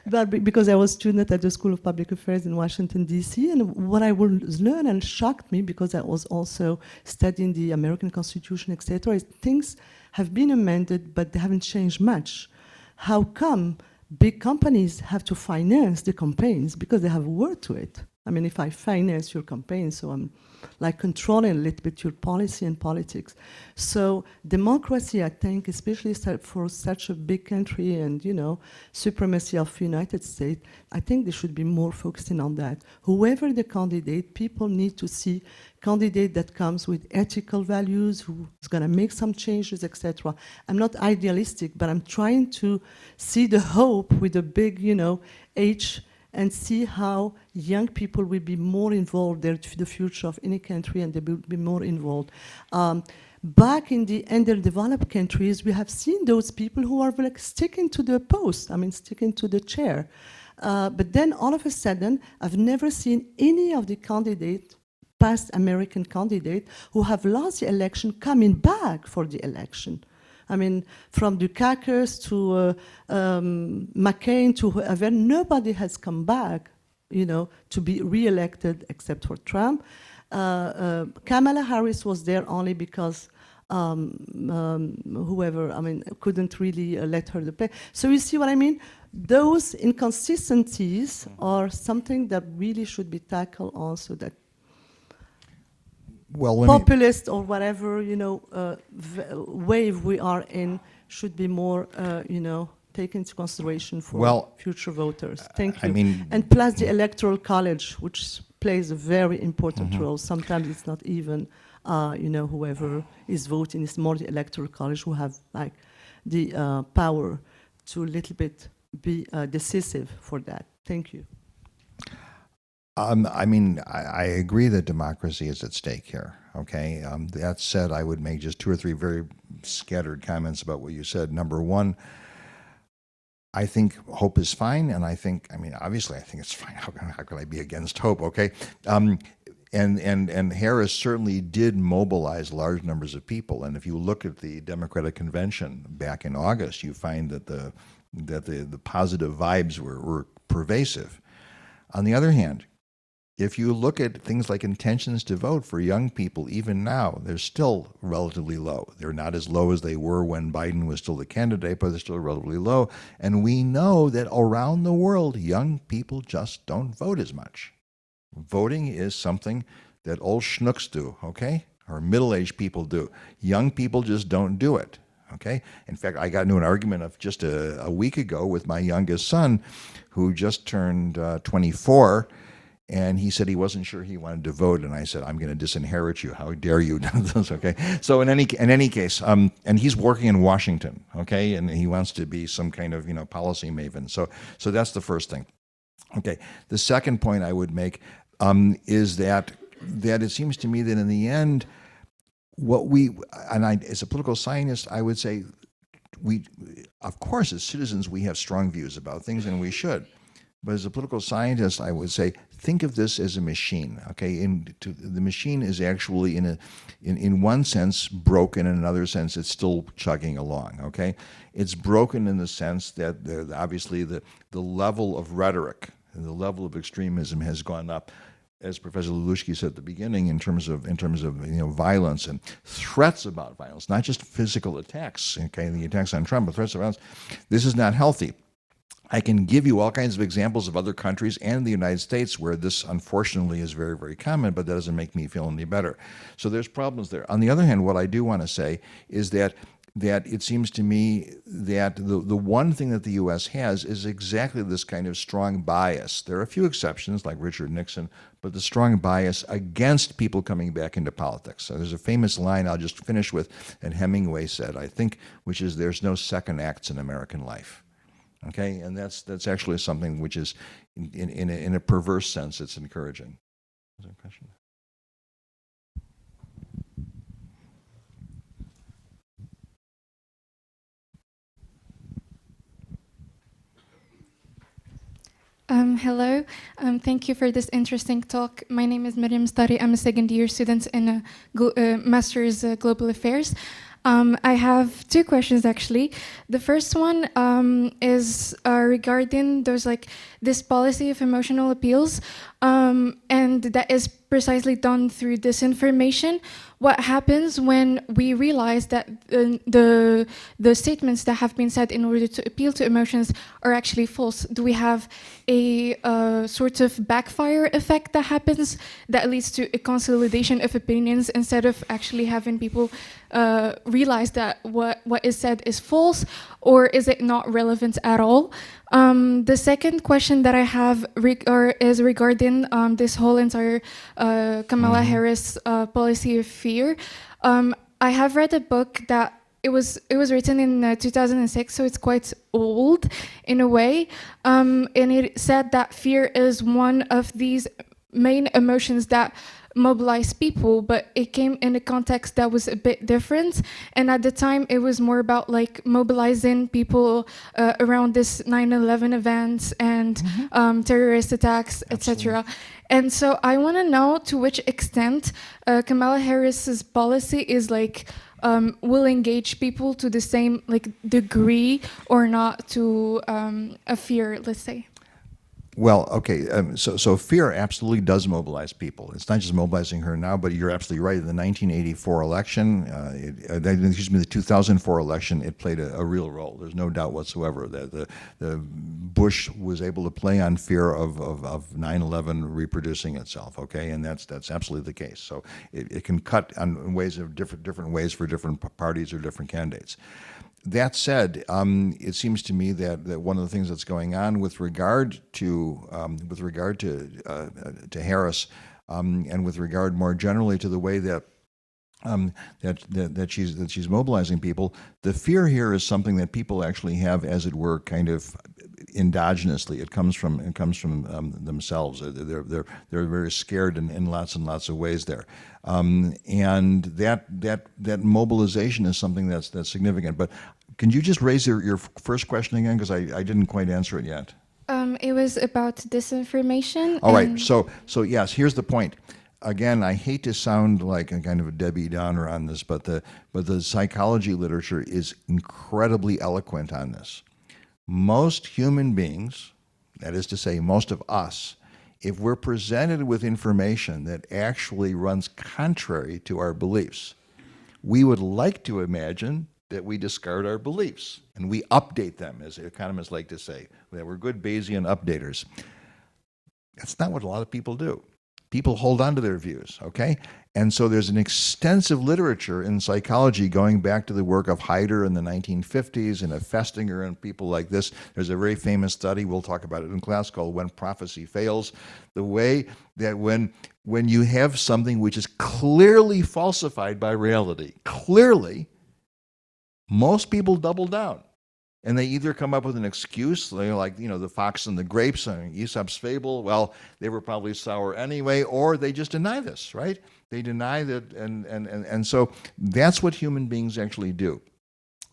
But because I was a student at the School of Public Affairs in Washington, D.C., and what I was learned and shocked me, because I was also studying the American Constitution, etc., is things have been amended, but they haven't changed much. How come big companies have to finance the campaigns? Because they have a word to it. I mean, if I finance your campaign, so I'm like controlling a little bit your policy and politics. So democracy, I think, especially for such a big country and, you know, supremacy of United States, I think they should be more focusing on that. Whoever the candidate, people need to see candidate that comes with ethical values, who is going to make some changes, etc. I'm not idealistic, but I'm trying to see the hope with a big, you know, H, and see how young people will be more involved. They're the future of any country, and they will be more involved. Back in the underdeveloped countries, we have seen those people who are like sticking to the post, I mean, sticking to the chair. But then all of a sudden, I've never seen any of the candidates, past American candidates, who have lost the election coming back for the election. I mean, from Dukakis to McCain to whoever, nobody has come back, you know, to be re-elected except for Trump. Kamala Harris was there only because whoever, I mean, couldn't really let her play. So you see what I mean? Those inconsistencies are something that really should be tackled also, that populist or whatever, you know, wave we are in should be more, you know, taken into consideration for future voters. Thank you. I mean, and plus the Electoral College, which plays a very important role. Sometimes it's not even, you know, whoever is voting, it's more the Electoral College who have like the power to a little bit be decisive for that. Thank you. I mean, I agree that democracy is at stake here, okay? That said, I would make just 2 or 3 very scattered comments about what you said. Number one, I think hope is fine, and I think, I mean, obviously I think it's fine. How can I be against hope, okay? And Harris certainly did mobilize large numbers of people, and if you look at the Democratic Convention back in August, you find that the positive vibes were pervasive. On the other hand, if you look at things like intentions to vote for young people, even now, they're still relatively low. They're not as low as they were when Biden was still the candidate, but they're still relatively low. And we know that around the world, young people just don't vote as much. Voting is something that old schnooks do, okay? Or middle-aged people do. Young people just don't do it, okay? In fact, I got into an argument of just a week ago with my youngest son, who just turned 24, and he said he wasn't sure he wanted to vote, and I said, I'm going to disinherit you. How dare you? Okay. So in any case, and he's working in Washington, okay, and he wants to be some kind of, you know, policy maven. So that's the first thing. Okay. The second point I would make is that it seems to me that in the end, as a political scientist, I would say of course, as citizens, we have strong views about things, and we should. But as a political scientist, I would say, think of this as a machine, okay? The machine is actually, in one sense, broken. In another sense, it's still chugging along, okay? It's broken in the sense that obviously the level of rhetoric and the level of extremism has gone up, as Professor Lelutschky said at the beginning, in terms of you know, violence and threats about violence, not just physical attacks, okay? The attacks on Trump, but threats of violence. This is not healthy. I can give you all kinds of examples of other countries and the United States where this, unfortunately, is very, very common, but that doesn't make me feel any better. So there's problems there. On the other hand, what I do want to say is that it seems to me that the one thing that the U.S. has is exactly this kind of strong bias. There are a few exceptions, like Richard Nixon, but the strong bias against people coming back into politics. So there's a famous line I'll just finish with that Hemingway said, I think, which is, there's no second acts in American life. Okay, and that's actually something which is, in a perverse sense, it's encouraging. Was there a question? Hello, thank you for this interesting talk. My name is Miriam Stari. I'm a second-year student in Master's Global Affairs. I have 2 questions, actually. The first one is regarding those this policy of emotional appeals, and that is precisely done through disinformation. What happens when we realize that the statements that have been said in order to appeal to emotions are actually false? Do we have a sort of backfire effect that happens that leads to a consolidation of opinions instead of actually having people realize that what is said is false, or is it not relevant at all? The second question that I have is regarding this whole entire Kamala Harris policy of fear. I have read a book that it was written in 2006, so it's quite old in a way, and it said that fear is one of these main emotions that mobilize people, but it came in a context that was a bit different, and at the time it was more about like mobilizing people around this 9/11 events and terrorist attacks, etc. And so I want to know to which extent Kamala Harris's policy is like will engage people to the same like degree or not to a fear, let's say. Well, okay, so fear absolutely does mobilize people. It's not just mobilizing her now, but you're absolutely right. In the 1984 election, the 2004 election, it played a real role. There's no doubt whatsoever that the Bush was able to play on fear of 9/11 reproducing itself. Okay, and that's absolutely the case. So it can cut on ways of different ways for different parties or different candidates. That said, it seems to me that one of the things that's going on with regard to Harris, and with regard more generally to the way that she's mobilizing people, the fear here is something that people actually have, as it were, kind of endogenously. It comes from themselves. They're very scared in lots and lots of ways there, and that mobilization is something that's significant. But can you just raise your first question again, because I didn't quite answer it yet? It was about disinformation. All right. So yes, here's the point. Again, I hate to sound like a kind of a Debbie Downer on this, but the psychology literature is incredibly eloquent on this. Most human beings, that is to say, most of us, if we're presented with information that actually runs contrary to our beliefs, we would like to imagine that we discard our beliefs and we update them, as economists like to say, that we're good Bayesian updaters. That's not what a lot of people do. People hold on to their views, okay? And so there's an extensive literature in psychology going back to the work of Haider in the 1950s and of Festinger and people like this. There's a very famous study, we'll talk about it in class, called When Prophecy Fails. The way that when you have something which is clearly falsified by reality, clearly, most people double down. And they either come up with an excuse, like the fox and the grapes, Aesop's fable, well, they were probably sour anyway, or they just deny this, right? They deny that, and so that's what human beings actually do.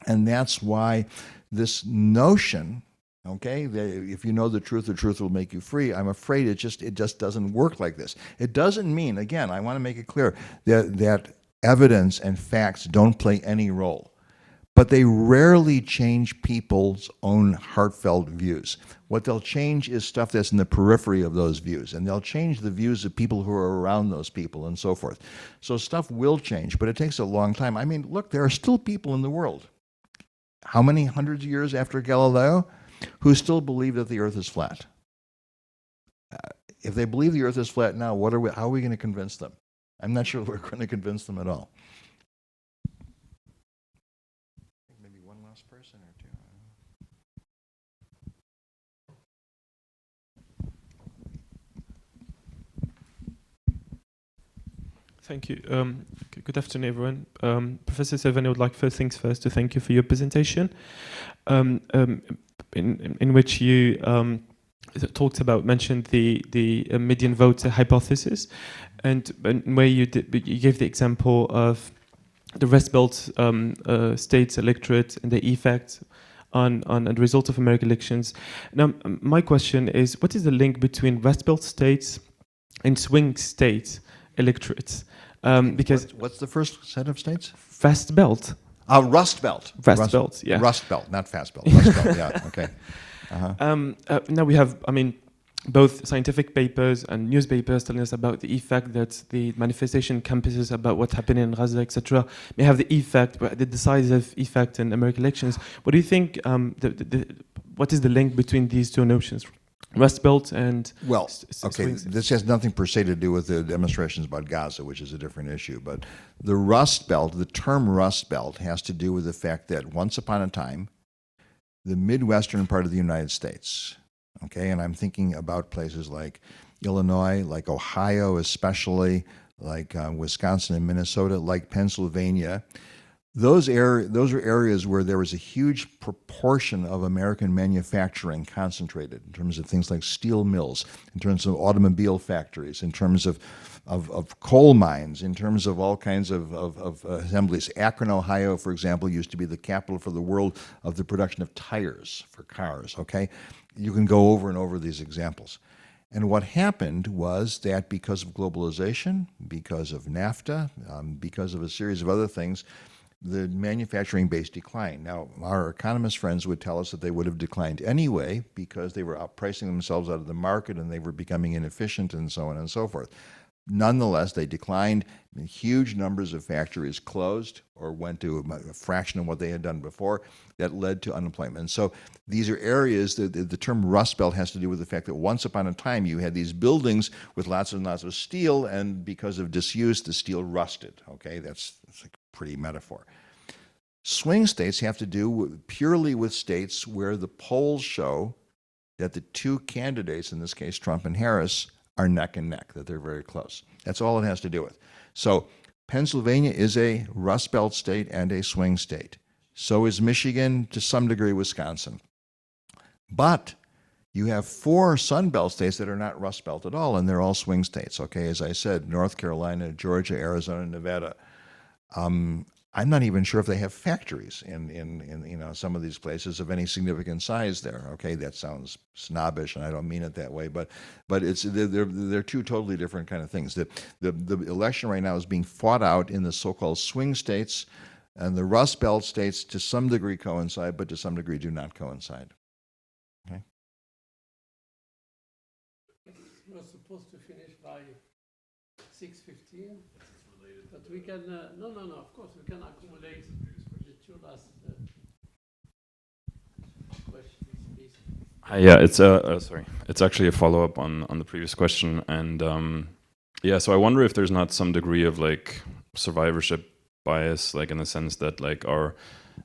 And that's why this notion, okay, that if you know the truth will make you free, I'm afraid it just doesn't work like this. It doesn't mean, again, I want to make it clear, that evidence and facts don't play any role. But they rarely change people's own heartfelt views. What they'll change is stuff that's in the periphery of those views, and they'll change the views of people who are around those people and so forth. So stuff will change, but it takes a long time. I mean, look, there are still people in the world, how many hundreds of years after Galileo, who still believe that the earth is flat. If they believe the earth is flat now, how are we going to convince them? I'm not sure we're going to convince them at all. Person or two. Thank you. Good afternoon, everyone. Professor Sylvan, I would like first things first to thank you for your presentation, in which you mentioned the median voter hypothesis, and where you gave the example of the Rust Belt states electorate and the effect on the result of American elections. Now, my question is, what is the link between Rust Belt states and swing state electorates? Because what's the first set of states? Rust Belt. Rust Belt. Rust Belt, yeah. Rust Belt, not Fast Belt. Rust Belt, yeah, okay. Now we have, I mean, both scientific papers and newspapers telling us about the effect that the manifestation campuses about what's happening in Gaza, etc., may have the effect, the decisive effect in American elections. What do you think? What is the link between these two notions, Rust Belt and well? Okay, this has nothing per se to do with the demonstrations about Gaza, which is a different issue. But the Rust Belt, the term Rust Belt, has to do with the fact that once upon a time, the Midwestern part of the United States. Okay, and I'm thinking about places like Illinois, like Ohio especially, like Wisconsin and Minnesota, like Pennsylvania. Those are areas where there was a huge proportion of American manufacturing concentrated in terms of things like steel mills, in terms of automobile factories, in terms of coal mines, in terms of all kinds of assemblies. Akron, Ohio, for example, used to be the capital for the world of the production of tires for cars, okay? You can go over and over these examples. And what happened was that because of globalization, because of NAFTA, because of a series of other things, the manufacturing base declined. Now, our economist friends would tell us that they would have declined anyway because they were outpricing themselves out of the market and they were becoming inefficient and so on and so forth. Nonetheless, they declined. Huge numbers of factories closed or went to a fraction of what they had done before. That led to unemployment. And so these are areas that the term Rust Belt has to do with the fact that once upon a time you had these buildings with lots and lots of steel, and because of disuse, the steel rusted. Okay, that's a pretty metaphor. Swing states have to do purely with states where the polls show that the two candidates, in this case Trump and Harris, are neck and neck, that they're very close. That's all it has to do with. So Pennsylvania is a Rust Belt state and a swing state. So is Michigan, to some degree Wisconsin. But you have 4 Sun Belt states that are not Rust Belt at all, and they're all swing states. Okay, as I said, North Carolina, Georgia, Arizona, Nevada. I'm not even sure if they have factories in some of these places of any significant size there. Okay, that sounds snobbish, and I don't mean it that way, but they're two totally different kind of things. The election right now is being fought out in the so-called swing states, and the Rust Belt states to some degree coincide, but to some degree do not coincide. Okay. We're supposed to finish by 6:15. But we can, no, of course, we can accumulate the 2 last questions, please. Yeah, it's actually a follow-up on the previous question. And so I wonder if there's not some degree of like survivorship bias, like in the sense that like our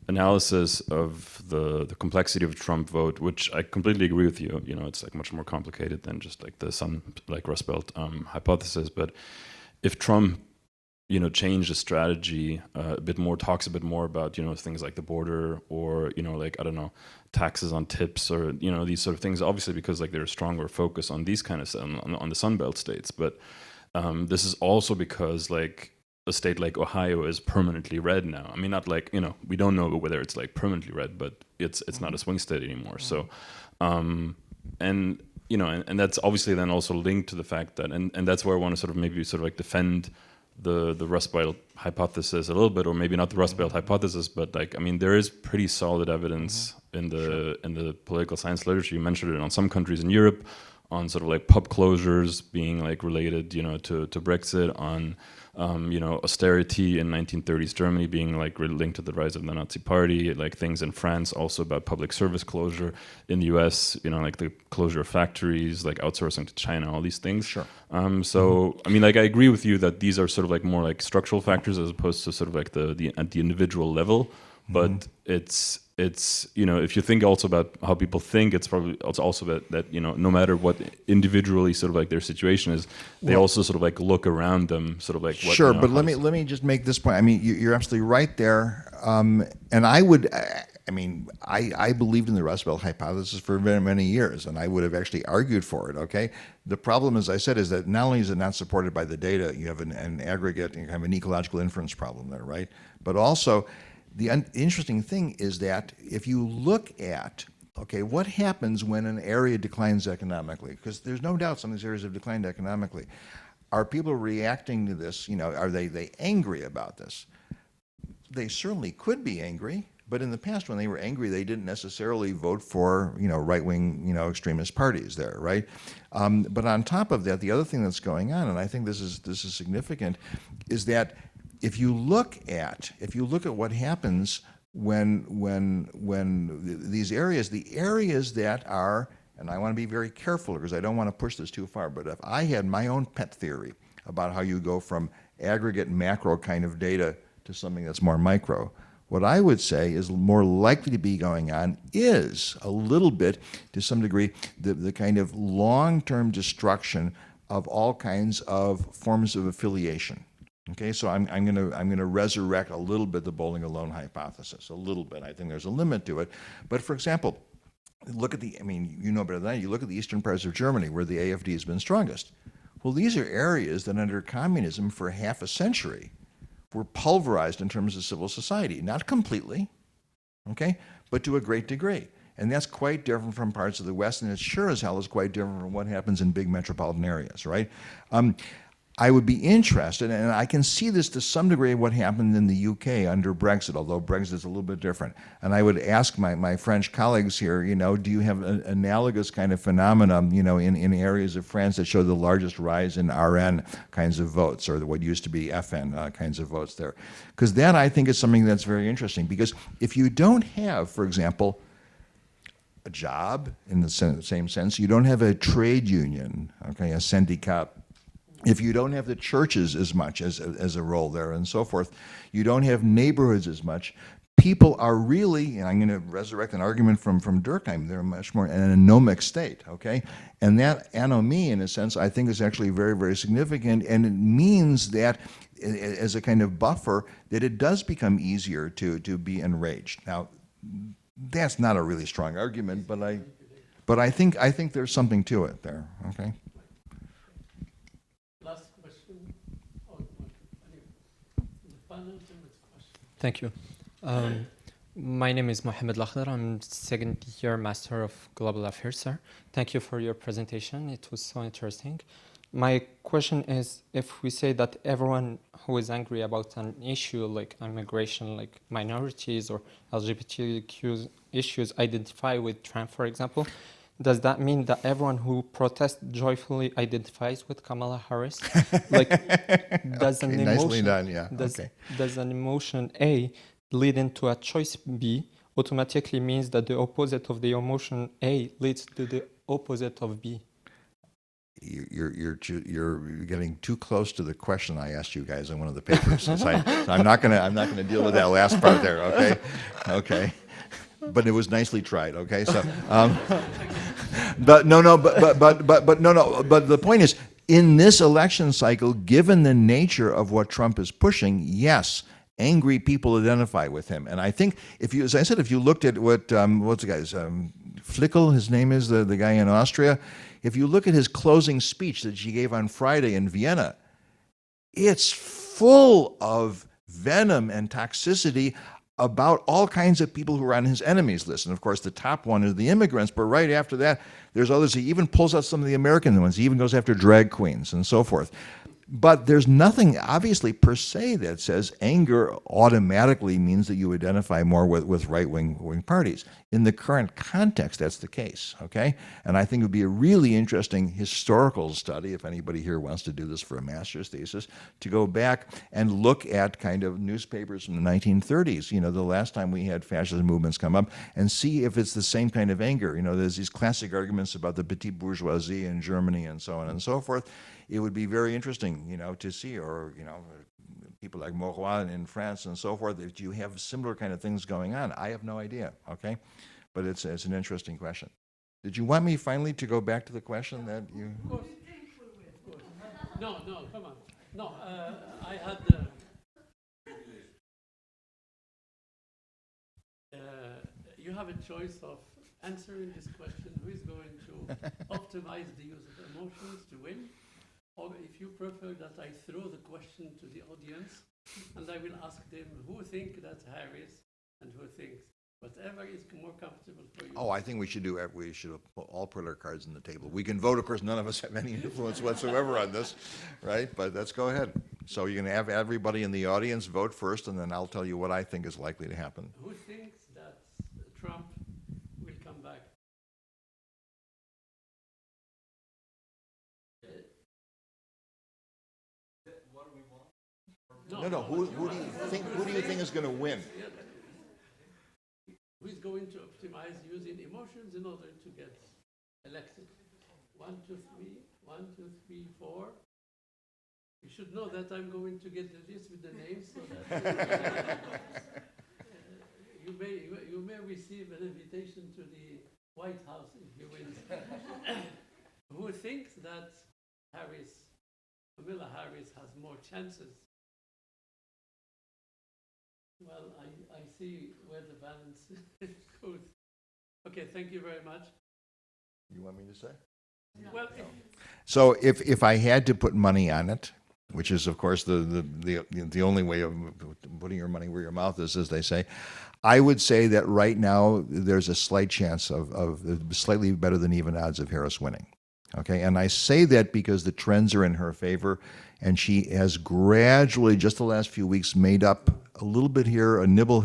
analysis of the complexity of the Trump vote, which I completely agree with you, it's like much more complicated than just like the Rust Belt hypothesis. But if Trump change the strategy a bit more, talks a bit more about, things like the border or, like, I don't know, taxes on tips or, these sort of things, obviously because like there's a stronger focus on these kind of, on the Sun Belt states. But this is also because like a state like Ohio is permanently red now. I mean, not like, we don't know whether it's like permanently red, but it's not a swing state anymore. So, and that's obviously then also linked to the fact that, and that's where I want to sort of maybe sort of like defend the Rust Belt hypothesis a little bit, or maybe not the Rust Belt hypothesis, but like, I mean, there is pretty solid evidence in the political science literature. You mentioned it on some countries in Europe, on sort of like pub closures being like related, to Brexit, on austerity in 1930s Germany being like linked to the rise of the Nazi Party, like things in France also about public service closure, in the US, like the closure of factories, like outsourcing to China, all these things. Sure. So I mean, like, I agree with you that these are sort of like more like structural factors as opposed to sort of like the at the individual level. But it's if you think also about how people think, it's probably also that no matter what individually sort of like their situation is, they also sort of like look around them, sort of like what, sure. But let me just make this point. I mean, you're absolutely right there, and I would. I mean, I believed in the Rust Belt hypothesis for very many years, and I would have actually argued for it, okay? The problem, as I said, is that not only is it not supported by the data, you have an aggregate, you have an ecological inference problem there, right? But also, the interesting thing is that if you look at, okay, what happens when an area declines economically? Because there's no doubt some of these areas have declined economically. Are people reacting to this? Are they angry about this? They certainly could be angry. But in the past, when they were angry, they didn't necessarily vote for, right-wing, extremist parties there, right? But on top of that, the other thing that's going on, and I think this is significant, is that if you look at what happens when these areas, the areas that are, and I want to be very careful because I don't want to push this too far, but if I had my own pet theory about how you go from aggregate macro kind of data to something that's more micro, what I would say is more likely to be going on is a little bit, to some degree, the kind of long-term destruction of all kinds of forms of affiliation. Okay, so I'm going to resurrect a little bit the bowling alone hypothesis, a little bit. I think there's a limit to it. But for example, look at you know better than I, you look at the eastern parts of Germany where the AfD has been strongest. Well, these are areas that under communism for half a century were pulverized in terms of civil society. Not completely, okay, but to a great degree. And that's quite different from parts of the West, and it sure as hell is quite different from what happens in big metropolitan areas, right? I would be interested, and I can see this to some degree what happened in the UK under Brexit, although Brexit is a little bit different. And I would ask my French colleagues here, do you have an analogous kind of phenomenon, in areas of France that show the largest rise in RN kinds of votes, or what used to be FN kinds of votes there? Because that, I think, is something that's very interesting. Because if you don't have, for example, a job in the same sense, you don't have a trade union, okay, a syndicat, if you don't have the churches as much as a role there and so forth, you don't have neighborhoods as much, people are really, and I'm going to resurrect an argument from Durkheim, they're much more an anomic state, okay? And that anomie, in a sense, I think is actually very, very significant, and it means that, as a kind of buffer, that it does become easier to be enraged. Now, that's not a really strong argument, but I think there's something to it there, okay? Last question. Thank you. My name is Mohamed Lakhdar. I'm second year Master of Global Affairs, sir. Thank you for your presentation. It was so interesting. My question is, if we say that everyone who is angry about an issue like immigration, like minorities or LGBTQ issues identify with Trump, for example, does that mean that everyone who protests joyfully identifies with Kamala Harris? Like, does okay, an emotion, nicely done, yeah. Does an emotion A lead into a choice B automatically means that the opposite of the emotion A leads to the opposite of B? You're getting too close to the question I asked you guys in one of the papers. So I'm not gonna deal with that last part there. Okay. But it was nicely tried. Okay. So, but the point is, in this election cycle, given the nature of what Trump is pushing, yes, angry people identify with him. And I think as I said, if you looked at what's the guy's Flickel, his name is the guy in Austria. If you look at his closing speech that he gave on Friday in Vienna, it's full of venom and toxicity about all kinds of people who are on his enemies list. And of course, the top one is the immigrants, but right after that, there's others. He even pulls out some of the American ones. He even goes after drag queens and so forth. But there's nothing, obviously, per se that says anger automatically means that you identify more with right-wing parties. In the current context, that's the case, okay? And I think it would be a really interesting historical study, if anybody here wants to do this for a master's thesis, to go back and look at kind of newspapers from the 1930s, the last time we had fascist movements come up, and see if it's the same kind of anger. There's these classic arguments about the petite bourgeoisie in Germany and so on and so forth. It would be very interesting, to see, or, people like Mauroy in France and so forth, if you have similar kind of things going on. I have no idea, okay? But it's an interesting question. Did you want me finally to go back to the question that you... Of course. No, come on. No, I had... you have a choice of answering this question, who is going to optimize the use of emotions to win, or if you prefer that I throw the question to the audience and I will ask them who think that's Harris and who thinks whatever is more comfortable for you. Oh, I think we should all put our cards on the table. We can vote, of course, none of us have any influence whatsoever on this, right? But let's go ahead. So you're going to have everybody in the audience vote first, and then I'll tell you what I think is likely to happen. Who thinks No. Who do you think is going to win? Who is going to optimize using emotions in order to get elected? 1, 2, 3, 1, 2, 3, 4. You should know that I'm going to get the list with the names so that you may receive an invitation to the White House if you win. Who thinks that Kamala Harris has more chances? Well, I see where the balance goes. Okay, thank you very much. You want me to say? Well, so if I had to put money on it, which is of course the only way of putting your money where your mouth is, as they say, I would say that right now there's a slight chance of slightly better than even odds of Harris winning. Okay, and I say that because the trends are in her favor, and she has gradually, just the last few weeks, made up a little bit here, a nibble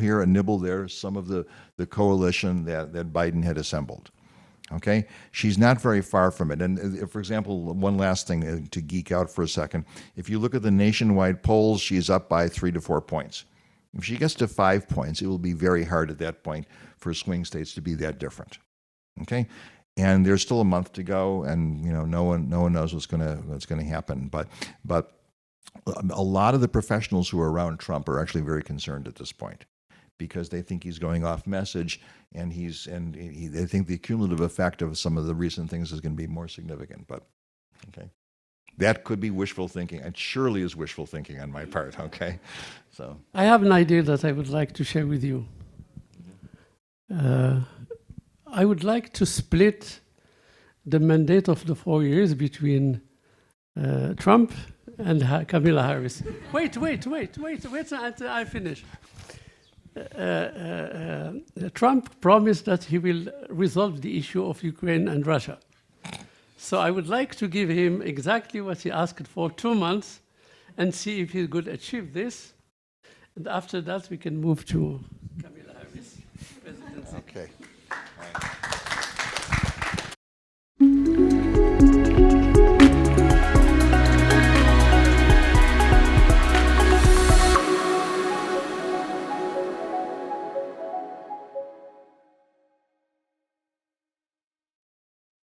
there, some of the coalition that Biden had assembled. Okay, she's not very far from it. And for example, one last thing to geek out for a second. If you look at the nationwide polls, she's up by 3 to 4 points. If she gets to 5 points, it will be very hard at that point for swing states to be that different. Okay, and there's still a month to go, and no one knows what's going to happen. But a lot of the professionals who are around Trump are actually very concerned at this point, because they think he's going off message, and they think the cumulative effect of some of the recent things is going to be more significant. But okay, that could be wishful thinking. It surely is wishful thinking on my part. Okay, so I have an idea that I would like to share with you. I would like to split the mandate of the 4 years between Trump and Kamala Harris. Wait until I finish. Trump promised that he will resolve the issue of Ukraine and Russia. So I would like to give him exactly what he asked for, 2 months, and see if he could achieve this. And after that, we can move to Kamala Harris presidency. okay.